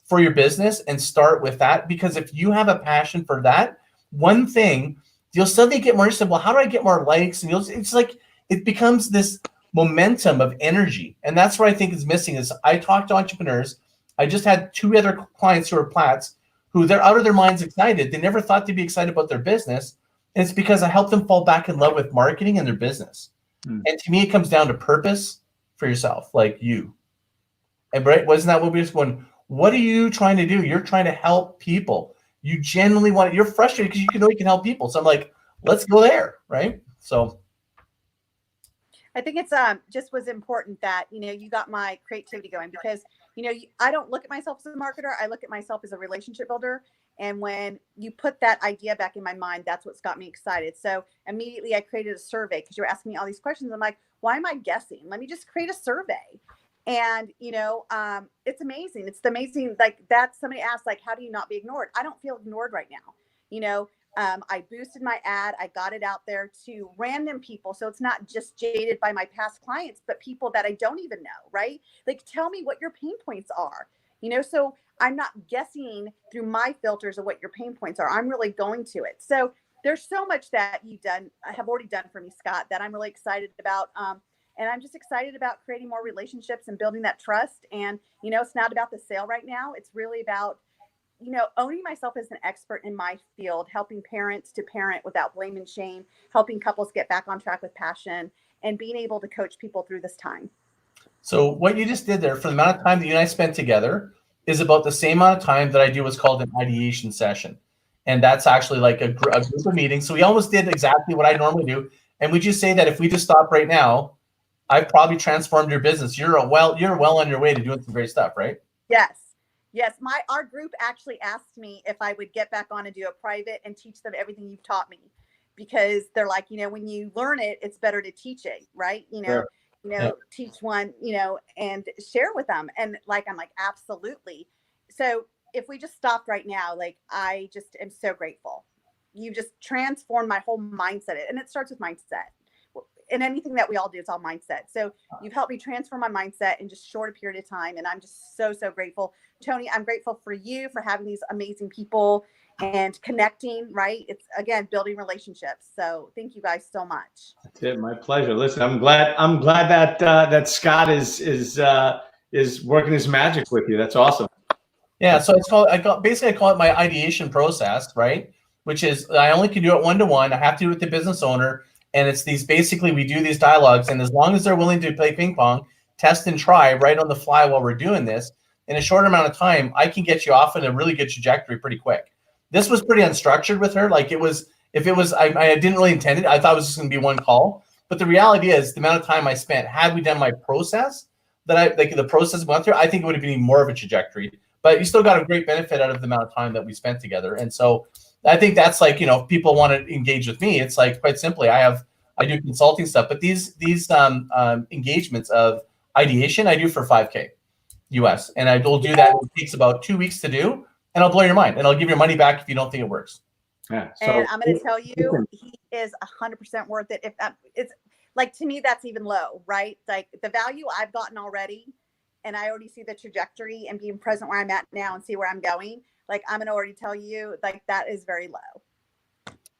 for your business and start with that. Because if you have a passion for that one thing, you'll suddenly get more interested. Well, how do I get more likes? And it's like it becomes this momentum of energy. And that's what I think is missing is I talk to entrepreneurs. I just had 2 other clients who are Platts who they're out of their minds excited. They never thought they'd be excited about their business. And it's because I helped them fall back in love with marketing and their business. And to me, it comes down to purpose for yourself, like you. And right, wasn't that what we just going, what are you trying to do? You're trying to help people. You genuinely want it. You're frustrated because you know you can help people. So I'm like, let's go there, right? So I think it's just was important that you got my creativity going because I don't look at myself as a marketer. I look at myself as a relationship builder. And when you put that idea back in my mind, that's what's got me excited. So immediately I created a survey because you were asking me all these questions. I'm like, why am I guessing? Let me just create a survey. And it's amazing. It's amazing. Like that somebody asked, like, how do you not be ignored? I don't feel ignored right now. I boosted my ad. I got it out there to random people. So it's not just jaded by my past clients, but people that I don't even know, right? Like, tell me what your pain points are, so I'm not guessing through my filters of what your pain points are. I'm really going to it. So there's so much that have already done for me, Scott, that I'm really excited about. And I'm just excited about creating more relationships and building that trust. And, it's not about the sale right now. It's really about owning myself as an expert in my field, helping parents to parent without blame and shame, helping couples get back on track with passion, and being able to coach people through this time. So what you just did there for the amount of time that you and I spent together is about the same amount of time that I do what's called an ideation session. And that's actually like a group of meetings. So we almost did exactly what I normally do. And we just say that if we just stop right now, I've probably transformed your business. You're well on your way to doing some great stuff, right? Yes. Our group actually asked me if I would get back on and do a private and teach them everything you've taught me, because they're like, when you learn it, it's better to teach it, right? Sure. Teach one, and share with them. And I'm like, absolutely. So if we just stopped right now, I just am so grateful. You just transformed my whole mindset. And it starts with mindset. And anything that we all do, it's all mindset. So you've helped me transform my mindset in just a short period of time. And I'm just so, so grateful. Tony, I'm grateful for you for having these amazing people and connecting, right? It's again building relationships. So thank you guys so much. That's it. My pleasure. Listen, I'm glad that that Scott is working his magic with you. That's awesome. Yeah, so I call it my ideation process, right? Which is I only can do it one-to-one. I have to do it with the business owner, and it's these basically we do these dialogues, and as long as they're willing to play ping pong, test and try right on the fly while we're doing this, in a short amount of time, I can get you off in a really good trajectory pretty quick. This was pretty unstructured with her. Like I didn't really intend it. I thought it was just going to be one call, but the reality is the amount of time I spent had we done my process the process we went through, I think it would have been even more of a trajectory. But you still got a great benefit out of the amount of time that we spent together. And so I think that's like, if people want to engage with me, it's like quite simply, I do consulting stuff, but these engagements of ideation, I do for $5K US. And I will do that. It takes about 2 weeks to do, and I'll blow your mind and I'll give your money back if you don't think it works. Yeah. So, and I'm going to tell you, he is 100% worth it. If that it's like, to me, that's even low, right? Like the value I've gotten already, and I already see the trajectory and being present where I'm at now and see where I'm going. Like I'm gonna already tell you, like that is very low.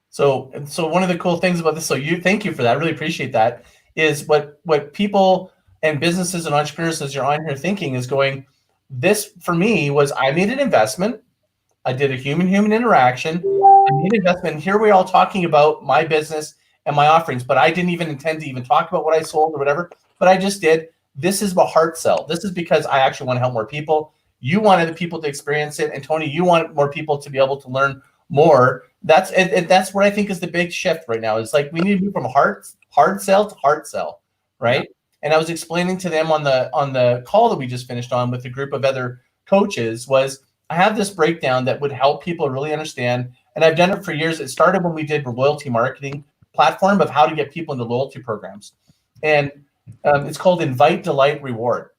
So one of the cool things about this, thank you for that. I really appreciate that. Is what people and businesses and entrepreneurs as you're on here thinking is going. This for me was I made an investment. I did a human interaction. I made an investment. And here we're all talking about my business and my offerings, but I didn't even intend to even talk about what I sold or whatever. But I just did. This is a heart sell. This is because I actually want to help more people. You wanted the people to experience it. And Tony, you want more people to be able to learn more. That's what I think is the big shift right now. It's like we need to move from hard sell to heart sell, right? And I was explaining to them on the call that we just finished on with a group of other coaches was I have this breakdown that would help people really understand. And I've done it for years. It started when we did a loyalty marketing platform of how to get people into loyalty programs. And it's called invite, delight, reward.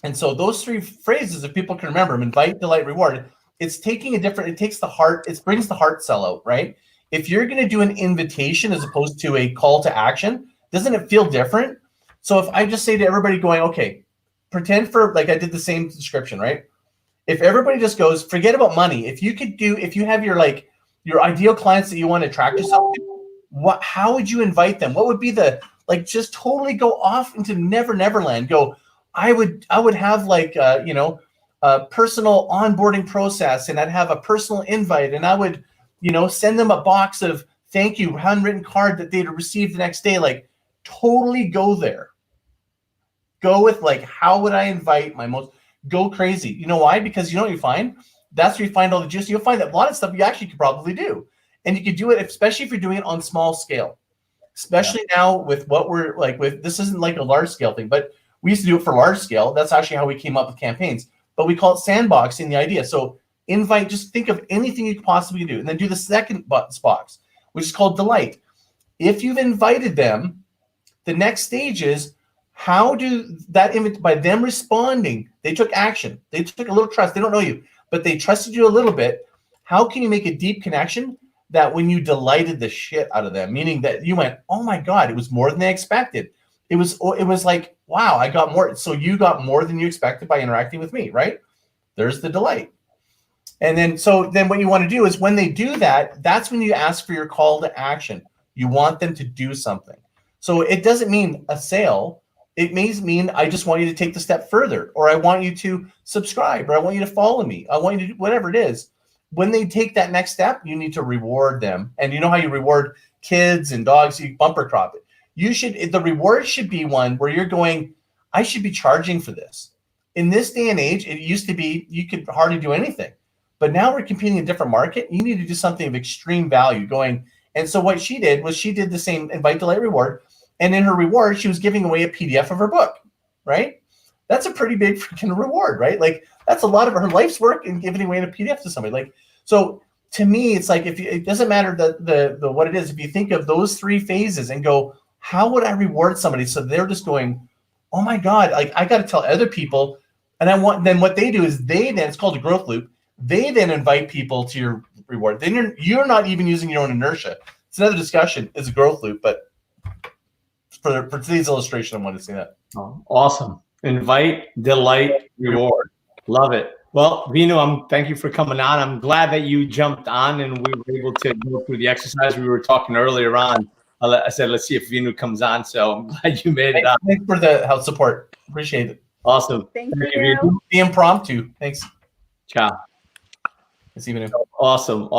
And so those three phrases, if people can remember them, invite, delight, reward, it takes the heart, it brings the heart sell out, right? If you're going to do an invitation as opposed to a call to action, doesn't it feel different? So if I just say to everybody going, okay, pretend for like I did the same description, right? If everybody just goes, forget about money. If you have your ideal clients that you want to attract yourself to, how would you invite them? What would be just totally go off into Neverland. Go, I would have a personal onboarding process, and I'd have a personal invite, and I would, send them a box of thank you handwritten card that they'd receive the next day. Like totally go there. Go with how would I invite go crazy. You know why? Because you know what you find? That's where you find all the juice. You'll find that a lot of stuff you actually could probably do. And you could do it, especially if you're doing it on small scale. Especially now with what we're with, this isn't like a large scale thing, but we used to do it for large scale. That's actually how we came up with campaigns, but we call it sandboxing the idea. So invite, just think of anything you could possibly do, and then do the second box, which is called delight. If you've invited them, the next stage is how do that by them responding, they took action. They took a little trust. They don't know you, but they trusted you a little bit. How can you make a deep connection that when you delighted the shit out of them, meaning that you went, oh my God, it was more than they expected. It was like, wow, I got more. So you got more than you expected by interacting with me, right? There's the delight. And then what you want to do is when they do that, that's when you ask for your call to action. You want them to do something. So it doesn't mean a sale. It may mean I just want you to take the step further, or I want you to subscribe, or I want you to follow me. I want you to do whatever it is. When they take that next step, you need to reward them. And you know how you reward kids and dogs? You bumper crop it. The reward should be one where you're going, I should be charging for this. In this day and age, it used to be you could hardly do anything. But now we're competing in a different market. You need to do something of extreme value going. And so what she did was she did the same invite, delight, reward. And in her reward, she was giving away a PDF of her book, right? That's a pretty big freaking reward, right? Like that's a lot of her life's work in giving away a PDF to somebody. So to me, it's like it doesn't matter the what it is. If you think of those three phases and go, how would I reward somebody? So they're just going, oh my God, I got to tell other people. And then what they do is it's called a growth loop. They then invite people to your reward. Then you're not even using your own inertia. It's another discussion. It's a growth loop, but for today's illustration, I wanted to say that. Oh, awesome. Invite, delight, reward. Love it. Well, Vinu, thank you for coming on. I'm glad that you jumped on and we were able to go through the exercise we were talking earlier on. I said, let's see if Vinu comes on. So I'm glad you made it on. Thanks for the help support. Appreciate it. Awesome. Thank you. The impromptu. Thanks. Ciao. This evening. Awesome.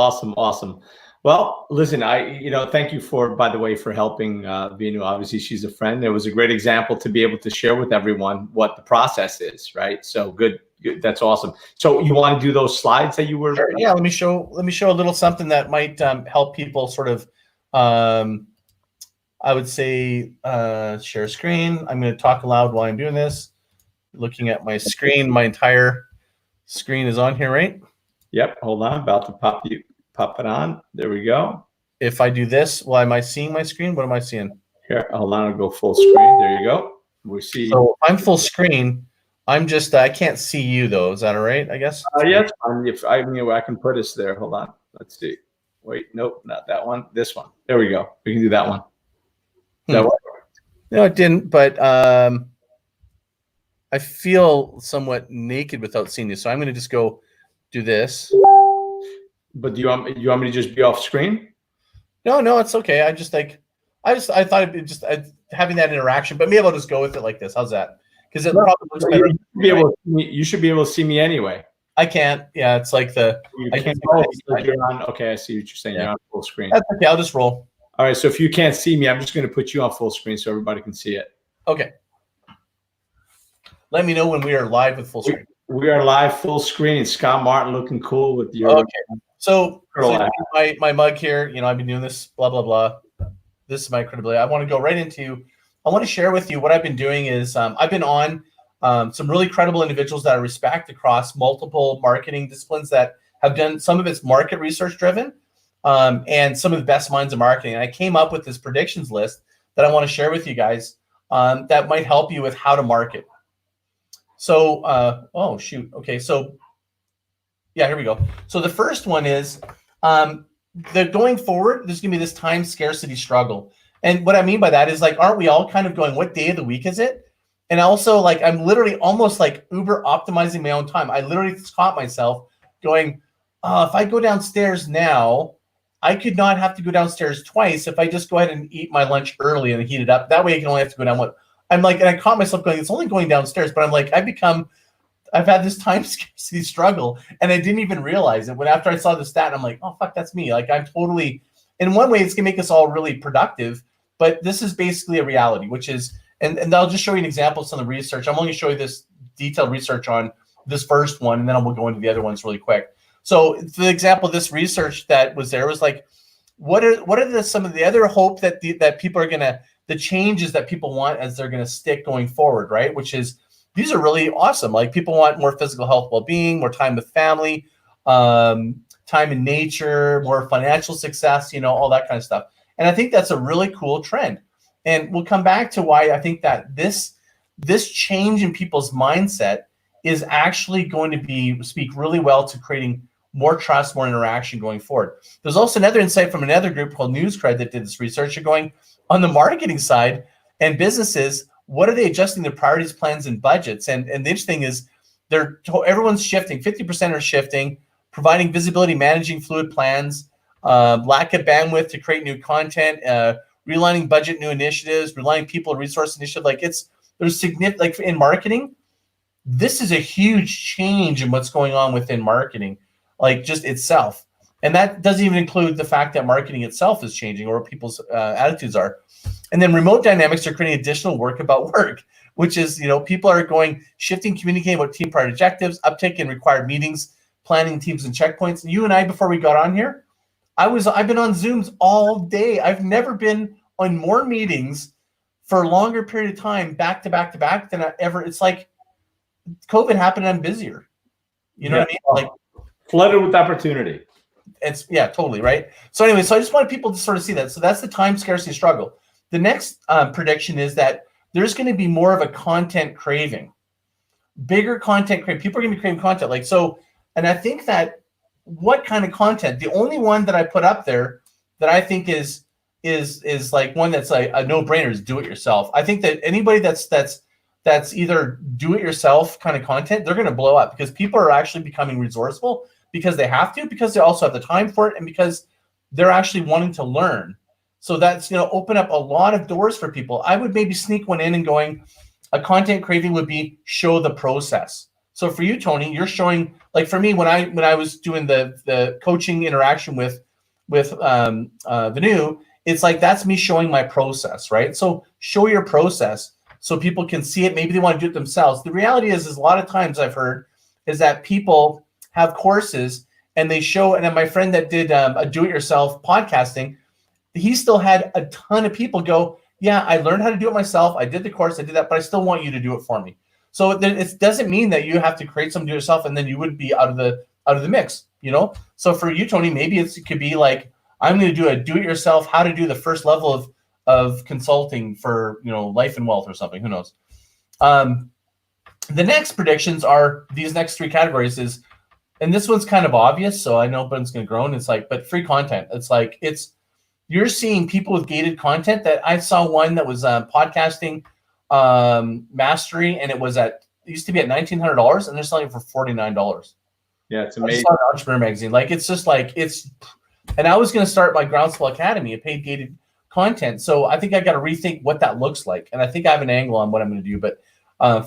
Well, listen, thank you by the way, for helping Vinu. Obviously, she's a friend. It was a great example to be able to share with everyone what the process is, right? So good. That's awesome. So you want to do those slides that you were? Sure. Yeah. Let me show a little something that might help people sort of. I would say share screen. I'm going to talk aloud while I'm doing this. Looking at my screen, my entire screen is on here, right? Yep. Hold on. About to pop it on. There we go. If I do this, well, am I seeing my screen? What am I seeing? Here, hold on. I'll go full screen. There you go. We see. So I'm full screen. I'm just, I can't see you though. Is that all right, I guess? Yes. I can put us there. Hold on. Let's see. Wait, nope, not that one. This one. There we go. We can do that one. That one. No, it didn't, but I feel somewhat naked without seeing you. So I'm going to just go do this. But do you want me to just be off screen? No, it's okay. I thought it'd be just having that interaction, but maybe I'll just go with it like this. How's that? Because it probably looks better. You should be able to see me anyway. I can't. Yeah, it's like the. You can't. You're on. Okay, I see what you're saying. Yeah. You're on full screen. That's okay. I'll just roll. All right. So if you can't see me, I'm just going to put you on full screen so everybody can see it. Okay. Let me know when we are live with full screen. We are live full screen. Scott Martin looking cool with your. Okay. So my mug here. I've been doing this. Blah blah blah. This is my credibility. I want to go right into. I want to share with you what I've been doing is I've been on some really credible individuals that I respect across multiple marketing disciplines that have done some of it's market research driven and some of the best minds of marketing. And I came up with this predictions list that I want to share with you guys that might help you with how to market. So, oh shoot. Okay. So yeah, here we go. So the first one is going forward, there's going to be this time scarcity struggle. And what I mean by that is aren't we all kind of going, what day of the week is it? And also I'm literally almost Uber optimizing my own time. I literally caught myself going, if I go downstairs now, I could not have to go downstairs twice if I just go ahead and eat my lunch early and heat it up. That way I can only have to go down and I caught myself going, it's only going downstairs, but I've had this time scarcity struggle and I didn't even realize it. When after I saw the stat, I'm like, oh fuck, that's me. I'm totally, in one way it's gonna make us all really productive, but this is basically a reality, which is, and I'll just show you an example of some of the research. I'm only going to show you this detailed research on this first one, and then we'll go into the other ones really quick. So the example of this research that was there was what are some of the other hope that that people are gonna, the changes that people want as they're gonna stick going forward, right? Which is, these are really awesome. People want more physical health, well-being, more time with family, time in nature, more financial success, all that kind of stuff. And I think that's a really cool trend. And we'll come back to why I think that this change in people's mindset is actually going to speak really well to creating more trust, more interaction going forward. There's also another insight from another group called NewsCred that did this research. They're going on the marketing side and businesses, what are they adjusting their priorities, plans, and budgets? And the interesting is everyone's shifting. 50% are shifting, providing visibility, managing fluid plans, lack of bandwidth to create new content, realigning budget, new initiatives, relying people, resource initiative. There's significant, in marketing, this is a huge change in what's going on within marketing, just itself. And that doesn't even include the fact that marketing itself is changing or what people's attitudes are. And then remote dynamics are creating additional work about work, which is, people are shifting, communicating about team priority objectives, uptick in required meetings, planning teams and checkpoints. And you and I, before we got on here, I've been on Zooms all day. I've never been on more meetings for a longer period of time, back to back to back, than I ever. It's like COVID happened and I'm busier. You know what I mean? Flooded with opportunity. Totally, right? So anyway, so I just wanted people to sort of see that. So that's the time scarcity struggle. The next prediction is that there's going to be more of a content craving, bigger content craving. People are going to be craving content. And I think that what kind of content? The only one that I put up there that I think is one that's a no-brainer is do it yourself. I think that anybody that's that's either do-it-yourself kind of content, they're going to blow up because people are actually becoming resourceful because they have to, because they also have the time for it, and because they're actually wanting to learn. So that's going to open up a lot of doors for people. I would maybe sneak one in and going, a content craving would be show the process. So for you, Tony, you're showing, like for me, when I was doing the coaching interaction with Venu, it's like that's me showing my process, right? So show your process so people can see it. Maybe they want to do it themselves. The reality is a lot of times I've heard is that people have courses and they show, and then my friend that did a do-it-yourself podcasting, he still had a ton of people go, yeah, I learned how to do it myself. I did the course, I did that, but I still want you to do it for me. So it doesn't mean that you have to create something to yourself and then you would be out of the mix, you know? So for you, Tony, maybe it could be like, I'm going to do a do-it-yourself, how to do the first level of consulting for, you know, life and wealth or something. Who knows? The next predictions are these next three categories is, and this one's kind of obvious, so I know everyone's going to groan. It's like, but free content. It's like, you're seeing people with gated content. That I saw one that was podcasting mastery, and it used to be at $1,900, and they're selling it for $49. Yeah, it's amazing. I saw an Entrepreneur magazine. Like, it's just like, and I was going to start my Growndswell Academy, a paid gated content. So I think I got to rethink what that looks like. And I think I have an angle on what I'm going to do. But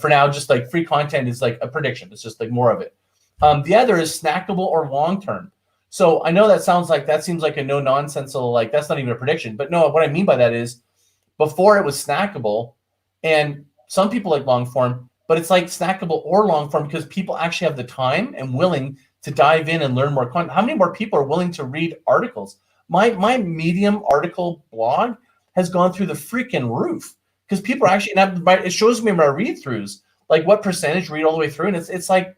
for now, just like free content is like a prediction. It's just like more of it. The other is snackable or long-term. So I know that seems like a no-nonsensical, like that's not even a prediction. But no, what I mean by that is before it was snackable, and some people like long form, but it's like snackable or long form because people actually have the time and willing to dive in and learn more content. How many more people are willing to read articles? My Medium article blog has gone through the freaking roof because people are actually, it shows me my read-throughs, like what percentage read all the way through. And it's like,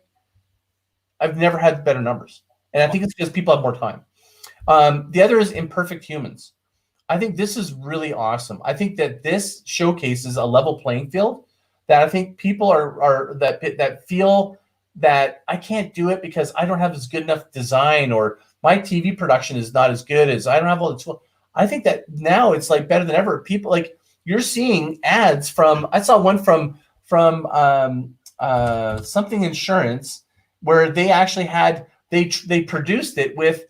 I've never had better numbers. And I think it's because people have more time. The other is imperfect humans. I think this is really awesome. I think that this showcases a level playing field that I think people are that feel that I can't do it because I don't have as good enough design, or my TV production is not as good as I don't have all the tools. I think that now it's like better than ever. People, like, you're seeing ads from, I saw one from something insurance where they actually had, they produced it with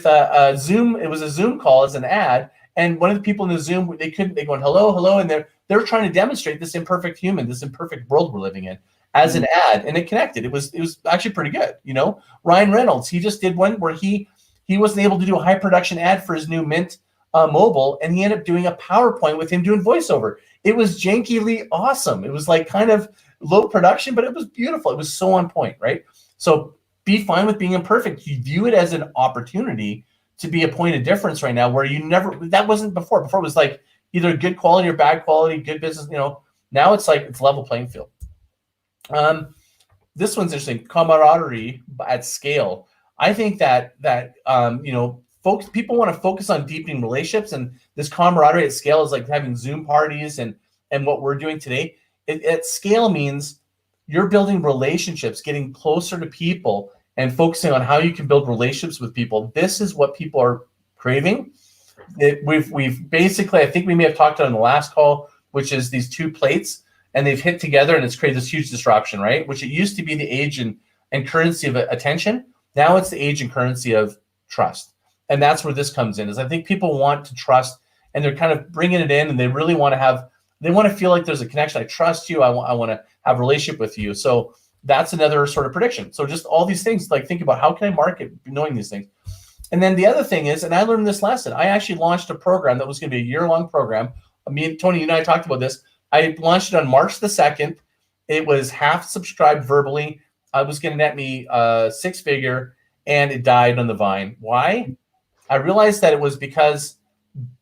a Zoom. It was a Zoom call as an ad. And one of the people in the Zoom, they going, hello. And they're trying to demonstrate this imperfect human, this imperfect world we're living in as an ad, and it connected. It was actually pretty good. You know, Ryan Reynolds, he just did one where he wasn't able to do a high production ad for his new Mint mobile, and he ended up doing a PowerPoint with him doing voiceover. It was jankily awesome. It was like kind of low production, but it was beautiful. It was so on point, right? So be fine with being imperfect. You view it as an opportunity to be a point of difference right now, where that wasn't before. Before it was like either good quality or bad quality, good business, you know. Now it's like it's level playing field. This one's interesting. Camaraderie at scale. I think that you know, people want to focus on deepening relationships, and this camaraderie at scale is like having Zoom parties and what we're doing today. At scale means you're building relationships, getting closer to people, and focusing on how you can build relationships with people. This is what people are craving. We've basically, I think we may have talked on the last call, which is these two plates, and they've hit together, and it's created this huge disruption, right? Which it used to be the age and currency of attention. Now it's the age and currency of trust. And that's where this comes in, is I think people want to trust, and they're kind of bringing it in, and they really want to feel like there's a connection. I trust you. I want to have a relationship with you. So that's another sort of prediction. So just all these things, like think about how can I market knowing these things. And then the other thing is, and I learned this lesson, I actually launched a program that was going to be a year-long program. Me and Tony, you and I talked about this. I launched it on March the 2nd. It was half subscribed verbally. I was going to net me 6-figure, and it died on the vine. Why? I realized that it was because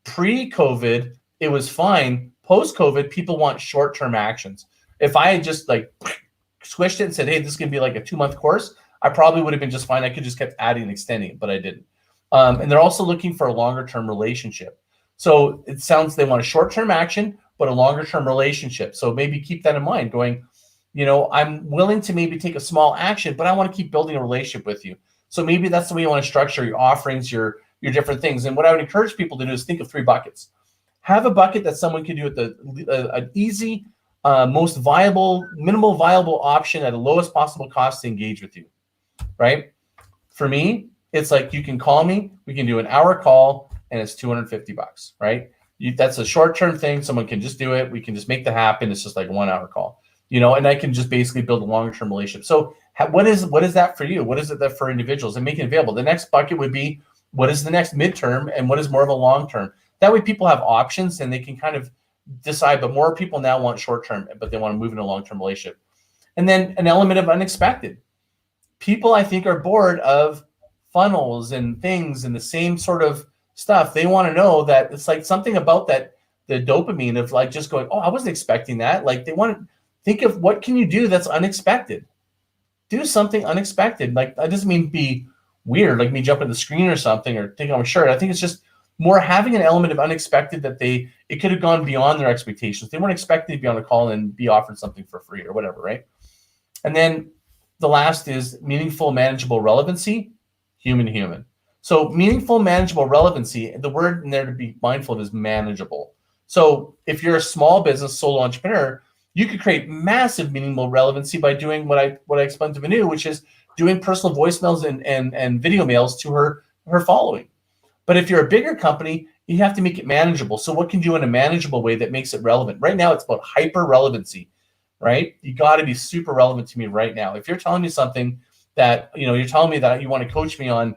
pre-COVID, it was fine. Post-COVID, people want short-term actions. If I had just like squished it and said, hey, this is going to be like a 2-month course, I probably would have been just fine. I could just kept adding and extending it, but I didn't. And they're also looking for a longer-term relationship. So it sounds they want a short-term action, but a longer-term relationship. So maybe keep that in mind, going, you know, I'm willing to maybe take a small action, but I want to keep building a relationship with you. So maybe that's the way you want to structure your offerings, your different things. And what I would encourage people to do is think of 3 buckets. Have a bucket that someone can do at an easy most minimal viable option at the lowest possible cost to engage with you, right? For me, it's like you can call me, we can do an hour call, and it's $250, right? That's a short-term thing. Someone can just do it. We can just make that happen. It's just like a 1 hour call, and I can just basically build a longer-term relationship. So what is that for you? What is it that for individuals and making it available? The next bucket would be, what is the next midterm and what is more of a long-term? That way people have options and they can kind of decide, but more people now want short-term, but they want to move in a long-term relationship. And then an element of unexpected. People, I think, are bored of funnels and things and the same sort of stuff. They want to know that it's like something about that, the dopamine of like just going, oh, I wasn't expecting that. Like they want to think of what can you do that's unexpected. Do something unexpected. Like that doesn't mean be weird, like me jumping the screen or something or taking off a shirt. I think it's just more having an element of unexpected that it could have gone beyond their expectations. They weren't expecting to be on a call and be offered something for free or whatever, right? And then the last is meaningful, manageable relevancy, human to human. So meaningful, manageable relevancy, the word in there to be mindful of is manageable. So if you're a small business solo entrepreneur, you could create massive meaningful relevancy by doing what I explained to Manu, which is doing personal voicemails and video mails to her following. But if you're a bigger company, you have to make it manageable. So what can you do in a manageable way that makes it relevant? Right now, it's about hyper relevancy, right? You got to be super relevant to me right now. If you're telling me something that, you're telling me that you want to coach me on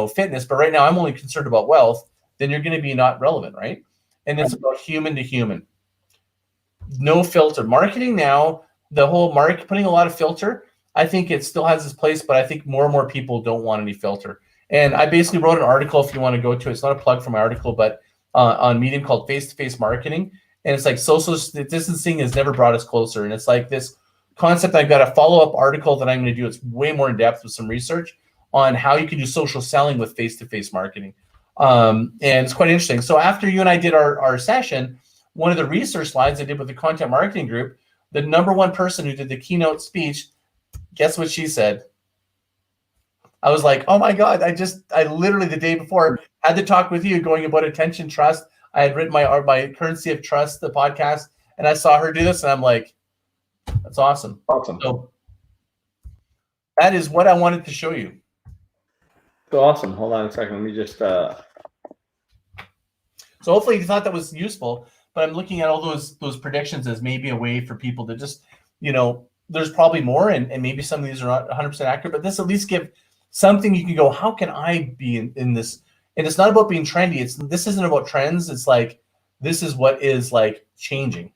fitness, but right now I'm only concerned about wealth, then you're going to be not relevant, right? And it's about human to human. No filter. Marketing now, the whole putting a lot of filter, I think it still has its place, but I think more and more people don't want any filter. And I basically wrote an article, if you want to go to it. It's not a plug for my article, but on Medium called Face-to-Face Marketing. And it's like social distancing has never brought us closer. And it's like this concept. I've got a follow-up article that I'm going to do. It's way more in depth with some research on how you can do social selling with face-to-face marketing. And it's quite interesting. So after you and I did our session, one of the research slides I did with the content marketing group, the number one person who did the keynote speech, guess what she said? I was like, oh my God, I literally the day before had to talk with you going about attention trust. I had written my Currency of Trust, the podcast, and I saw her do this and I'm like, that's awesome. Awesome. So that is what I wanted to show you. So awesome. Hold on a second. Let me just, So hopefully you thought that was useful, but I'm looking at all those predictions as maybe a way for people to just, there's probably more and maybe some of these are not 100% accurate, but this at least give something you can go, how can I be in this? And it's not about being trendy. This isn't about trends. It's like, this is what is like changing.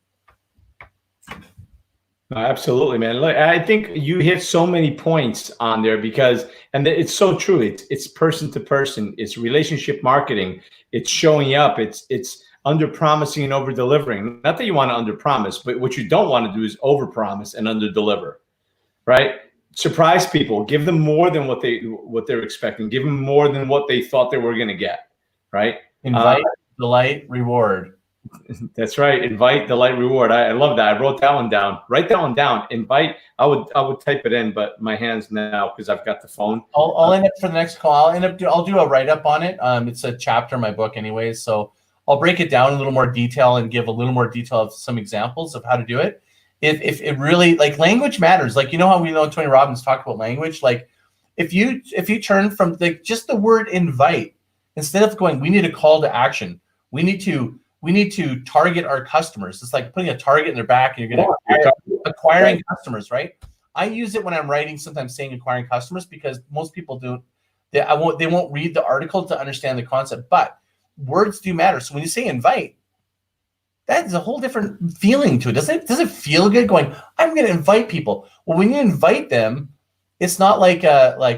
Absolutely, man. Look, I think you hit so many points on there and it's so true. It's person to person. It's relationship marketing. It's showing up. It's under promising and over delivering. Not that you want to under promise, but what you don't want to do is over promise and under deliver, right? Surprise people. Give them more than what they're expecting. Give them more than what they thought they were going to get, right? Invite, delight, reward. That's right. Invite, delight, reward. I love that. I wrote that one down. Write that one down. Invite. I would type it in, but my hands now because I've got the phone. I'll end up for the next call. I'll do a write up on it. It's a chapter in my book, anyways. So I'll break it down in a little more detail and give a little more detail of some examples of how to do it. If it really, like, language matters. Like, how we know Tony Robbins talked about language. Like, if you turn from like just the word invite, instead of going, we need a call to action. We need to target our customers. It's like putting a target in their back and you're going to acquiring customers, right? I use it when I'm writing, sometimes saying acquiring customers, because most people don't. They won't read the article to understand the concept, but words do matter. So when you say invite, that's a whole different feeling to it. Does it feel good going, I'm going to invite people? Well, when you invite them, it's not like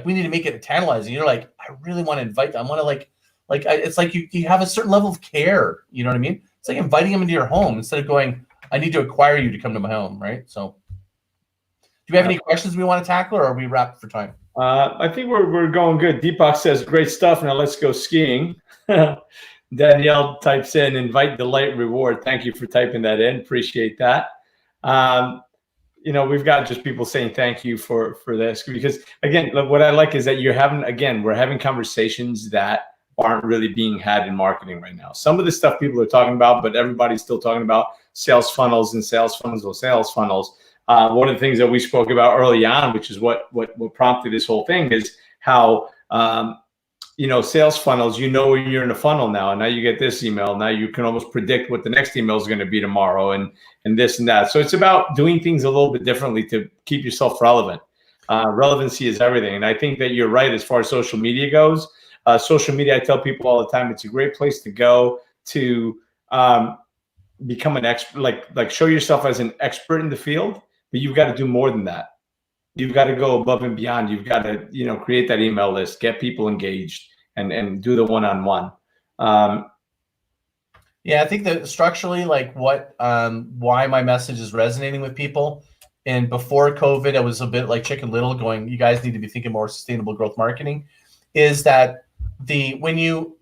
we need to make it tantalizing. You're like, I really want to invite them. I want to it's like you have a certain level of care. You know what I mean? It's like inviting them into your home instead of going, I need to acquire you to come to my home, right? So do we have any questions we want to tackle, or are we wrapped for time? I think we're going good. Deepak says, great stuff. Now let's go skiing. Danielle types in, invite, delight, reward. Thank you for typing that in. Appreciate that. We've got just people saying thank you for this, because again, what I like is that we're having conversations that aren't really being had in marketing right now. Some of the stuff people are talking about, but everybody's still talking about sales funnels and sales funnels or sales funnels. One of the things that we spoke about early on, which is what prompted this whole thing, is how sales funnels, when you're in a funnel now, and now you get this email. Now you can almost predict what the next email is going to be tomorrow, and this and that. So it's about doing things a little bit differently to keep yourself relevant. Relevancy is everything. And I think that you're right as far as social media goes. Social media, I tell people all the time, it's a great place to go to become an expert, like show yourself as an expert in the field, but you've got to do more than that. You've got to go above and beyond. You've got to, create that email list, get people engaged, and do the one-on-one. Yeah, I think that structurally, like why my message is resonating with people. And before COVID, it was a bit like Chicken Little, going, you guys need to be thinking more sustainable growth marketing. Is that when you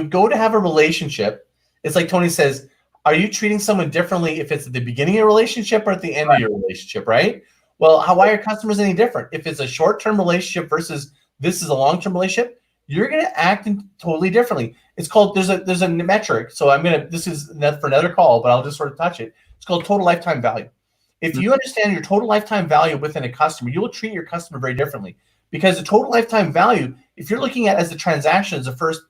go to have a relationship, it's like Tony says, are you treating someone differently if it's at the beginning of a relationship or at the end of your relationship, right? Well, why are customers any different? If it's a short-term relationship versus this is a long-term relationship, you're going to act totally differently. It's called, there's a metric. So this is for another call, but I'll just sort of touch it. It's called total lifetime value. If you understand your total lifetime value within a customer, you will treat your customer very differently, because the total lifetime value, if you're looking at as the transaction, as a first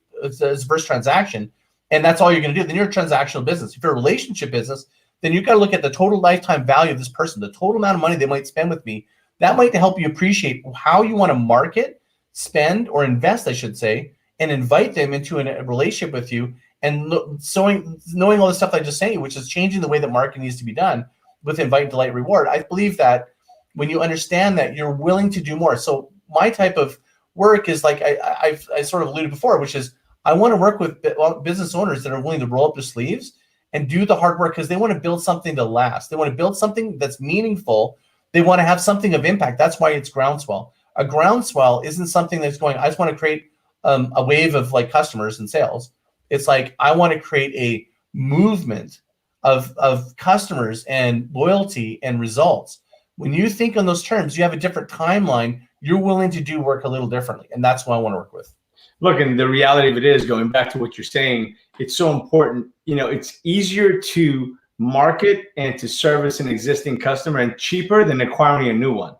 transaction, and that's all you're going to do, then you're a transactional business. If you're a relationship business, then you've got to look at the total lifetime value of this person, the total amount of money they might spend with me. That might help you appreciate how you want to market, spend, or invest, I should say, and invite them into a relationship with you. And knowing all the stuff I just said, which is changing the way that marketing needs to be done with invite, delight, reward. I believe that when you understand that, you're willing to do more. So my type of work is like I sort of alluded before, which is I want to work with business owners that are willing to roll up their sleeves and do the hard work, because they want to build something to last. They want to build something that's meaningful. They want to have something of impact. That's why it's Growndswell. A Growndswell isn't something that's going, I just want to create a wave of like customers and sales. It's like, I want to create a movement of customers and loyalty and results. When you think on those terms, you have a different timeline. You're willing to do work a little differently. And that's what I want to work with. Look, and the reality of it is, going back to what you're saying, it's so important. It's easier to market and to service an existing customer and cheaper than acquiring a new one,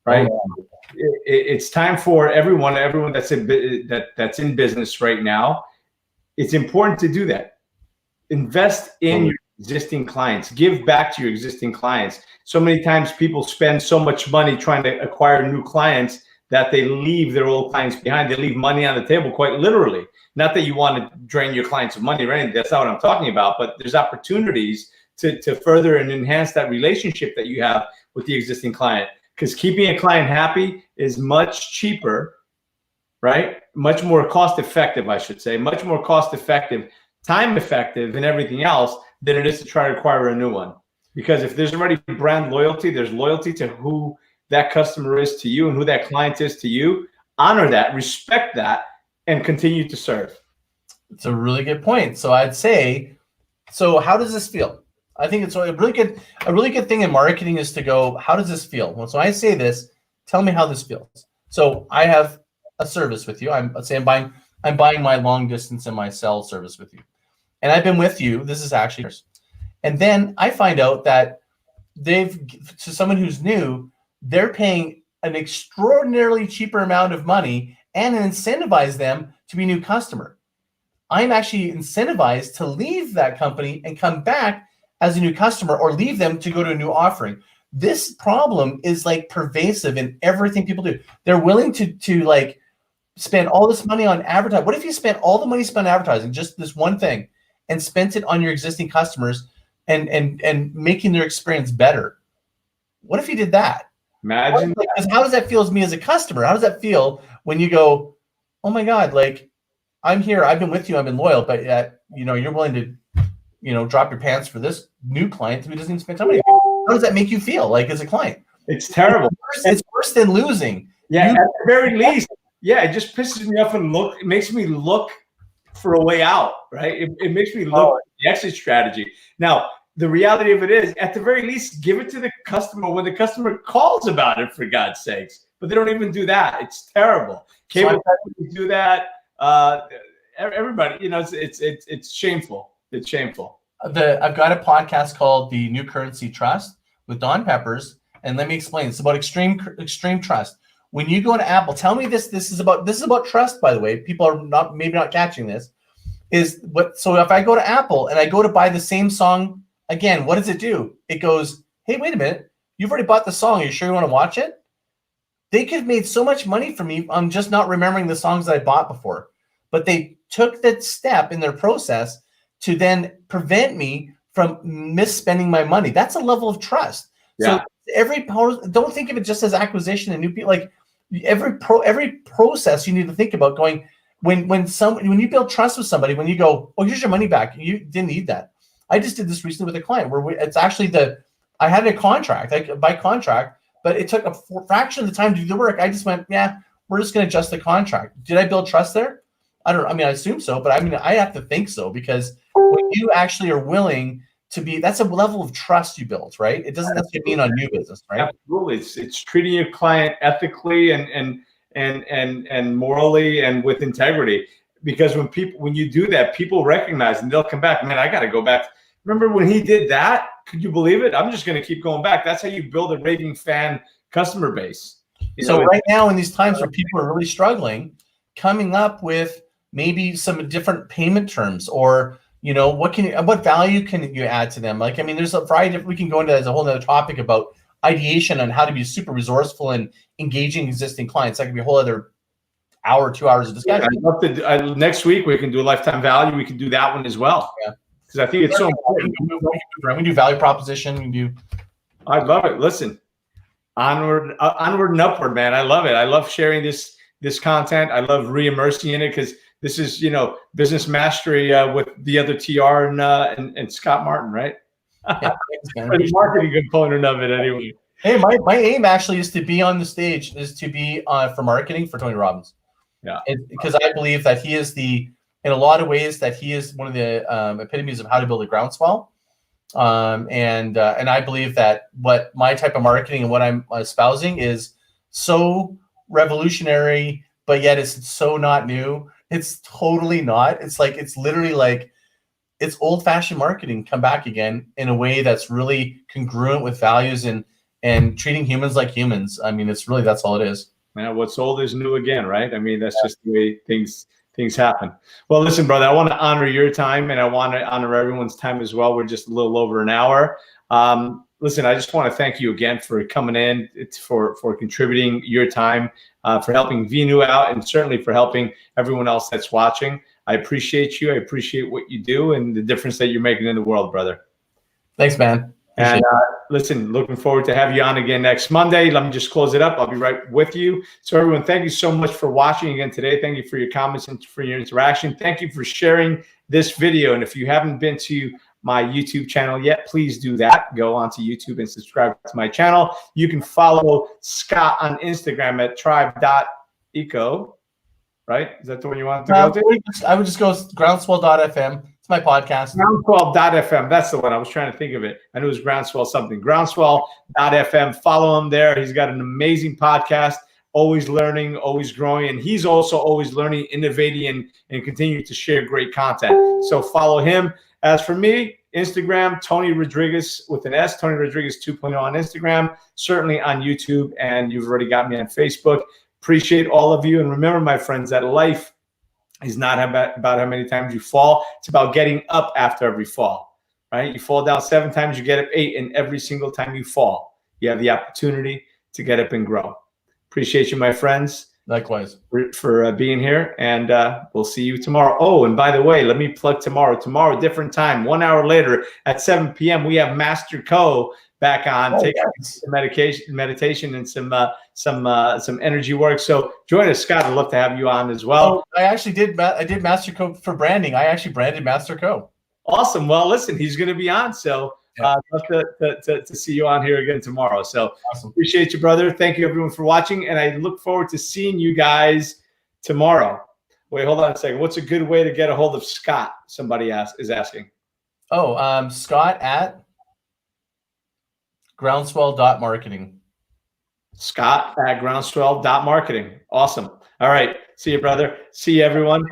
right? Oh. It's time for everyone that's in business right now. It's important to do that. Invest in your existing clients. Give back to your existing clients. So many times people spend so much money trying to acquire new clients that they leave their old clients behind. They leave money on the table, quite literally. Not that you want to drain your clients of money or anything. That's not what I'm talking about. But there's opportunities to further and enhance that relationship that you have with the existing client. Because keeping a client happy is much cheaper, right? Much more cost effective, I should say. Much more cost effective, time effective, and everything else than it is to try to acquire a new one. Because if there's already brand loyalty, there's loyalty to who that customer is to you and who that client is to you. Honor that, respect that, and continue to serve. It's a really good point. So I'd say, so how does this feel? I think it's a really good thing in marketing is to go, how does this feel? Well, so I say this, tell me how this feels. So I have a service with you. Let's say I'm buying my long distance and my cell service with you. And I've been with you, this is actually yours. And then I find out that to someone who's new, they're paying an extraordinarily cheaper amount of money and incentivize them to be a new customer. I'm actually incentivized to leave that company and come back as a new customer, or leave them to go to a new offering. This problem is like pervasive in everything people do. They're willing to like spend all this money on advertising. What if you spent all the money spent on advertising, just this one thing, and spent it on your existing customers and making their experience better? What if you did that? Imagine. How does that feel as me as a customer? How does that feel when you go, oh my God, like I'm here, I've been with you, I've been loyal, but yet, you're willing to, drop your pants for this new client who doesn't even spend time with you. How does that make you feel like as a client? It's terrible. It's worse than losing. Yeah, at the very least. Yeah, it just pisses me off and it makes me look for a way out, right? It makes me look at the exit strategy. Now, the reality of it is, at the very least, give it to the customer when the customer calls about it, for God's sakes. But they don't even do that. It's terrible. Cable companies do that. everybody, you know, it's shameful. It's shameful. I've got a podcast called The New Currency Trust with Don Peppers, and let me explain. It's about extreme trust. When you go to Apple, tell me this is about trust, by the way. People are maybe not catching this. So if I go to Apple and I go to buy the same song again, what does it do? It goes, hey, wait a minute, you've already bought the song. Are you sure you want to watch it? They could have made so much money from me on just not remembering the songs that I bought before. But they took that step in their process to then prevent me from misspending my money. That's a level of trust. Yeah. So don't think of it just as acquisition and new people. Like every process you need to think about going when you build trust with somebody, when you go, oh, here's your money back. You didn't need that. I just did this recently with a client where it's actually I had a contract, like by contract, but it took a fraction of the time to do the work. I just went, yeah, we're just going to adjust the contract. Did I build trust there? I don't know. I mean, I assume so, but I mean, I have to think so, because when you actually are willing to be, that's a level of trust you build, right? It doesn't necessarily mean on new business, right? Absolutely. It's treating your client ethically and morally and with integrity. Because when you do that, people recognize and they'll come back. Man, I got to go back. Remember when he did that? Could you believe it? I'm just going to keep going back. That's how you build a raving fan customer base. So right now, in these times where people are really struggling, coming up with maybe some different payment terms, or what value can you add to them? Like, I mean, there's a variety we can go into as a whole other topic about ideation on how to be super resourceful and engaging existing clients. That could be a whole other hour, 2 hours of discussion. I'd love to. Next week we can do a lifetime value. We can do that one as well. Yeah, because I think it's so important. We do value proposition. We do. I love it. Listen, onward and upward, man. I love it. I love sharing this content. I love re-immersing in it, because this is, business mastery with the other TR and Scott Martin, right? Yeah, for the marketing component of it, anyway. Hey, my aim actually is to be on the stage, is to be for marketing for Tony Robbins. Yeah, because I believe that he is in a lot of ways, that he is one of the epitomes of how to build a groundswell. And I believe that what my type of marketing and what I'm espousing is so revolutionary, but yet it's so not new. It's totally not. It's literally like it's old-fashioned marketing come back again in a way that's really congruent with values and treating humans like humans. I mean, that's all it is. Man, what's old is new again, right? I mean, that's just the way things happen. Well, listen, brother, I want to honor your time, and I want to honor everyone's time as well. We're just a little over an hour. Listen, I just want to thank you again for coming in, for contributing your time, for helping Venu out, and certainly for helping everyone else that's watching. I appreciate you. I appreciate what you do and the difference that you're making in the world, brother. Thanks, man. And listen, looking forward to have you on again next Monday. Let me just close it up. I'll be right with you. So everyone, thank you so much for watching again today. Thank you for your comments and for your interaction. Thank you for sharing this video. And if you haven't been to my YouTube channel yet, please do that. Go onto YouTube and subscribe to my channel. You can follow Scott on Instagram at tribe.eco, right? Is that the one you want to go to? I would just go groundswell.fm. It's my podcast. Groundswell.fm. That's the one. I was trying to think of it. I knew it was Groundswell something. Groundswell.fm. Follow him there. He's got an amazing podcast, always learning, always growing. And he's also always learning, innovating, and continuing to share great content. So follow him. As for me, Instagram, Tony Rodriguez with an S, Tony Rodriguez 2.0 on Instagram, certainly on YouTube, and you've already got me on Facebook. Appreciate all of you. And remember, my friends, that life is not about how many times you fall. It's about getting up after every fall, right? You fall down 7 times, you get up 8, and every single time you fall, you have the opportunity to get up and grow. Appreciate you, my friends. Likewise. For being here, and we'll see you tomorrow. Oh, and by the way, let me plug tomorrow. Tomorrow, different time, 1 hour later at 7 p.m., we have Master Co back on, taking some meditation and some energy work. So join us, Scott. I'd love to have you on as well. Oh, I did Master Co for branding. I actually branded Master Co. Awesome. Well, listen, he's going to be on, so I'd love to see you on here again tomorrow. So awesome. Appreciate you, brother. Thank you, everyone, for watching, and I look forward to seeing you guys tomorrow. Wait, hold on a second. What's a good way to get a hold of Scott? Somebody is asking. Oh, Scott at groundswell.marketing. Scott at groundswell.marketing. Awesome. All right. See you, brother. See you, everyone.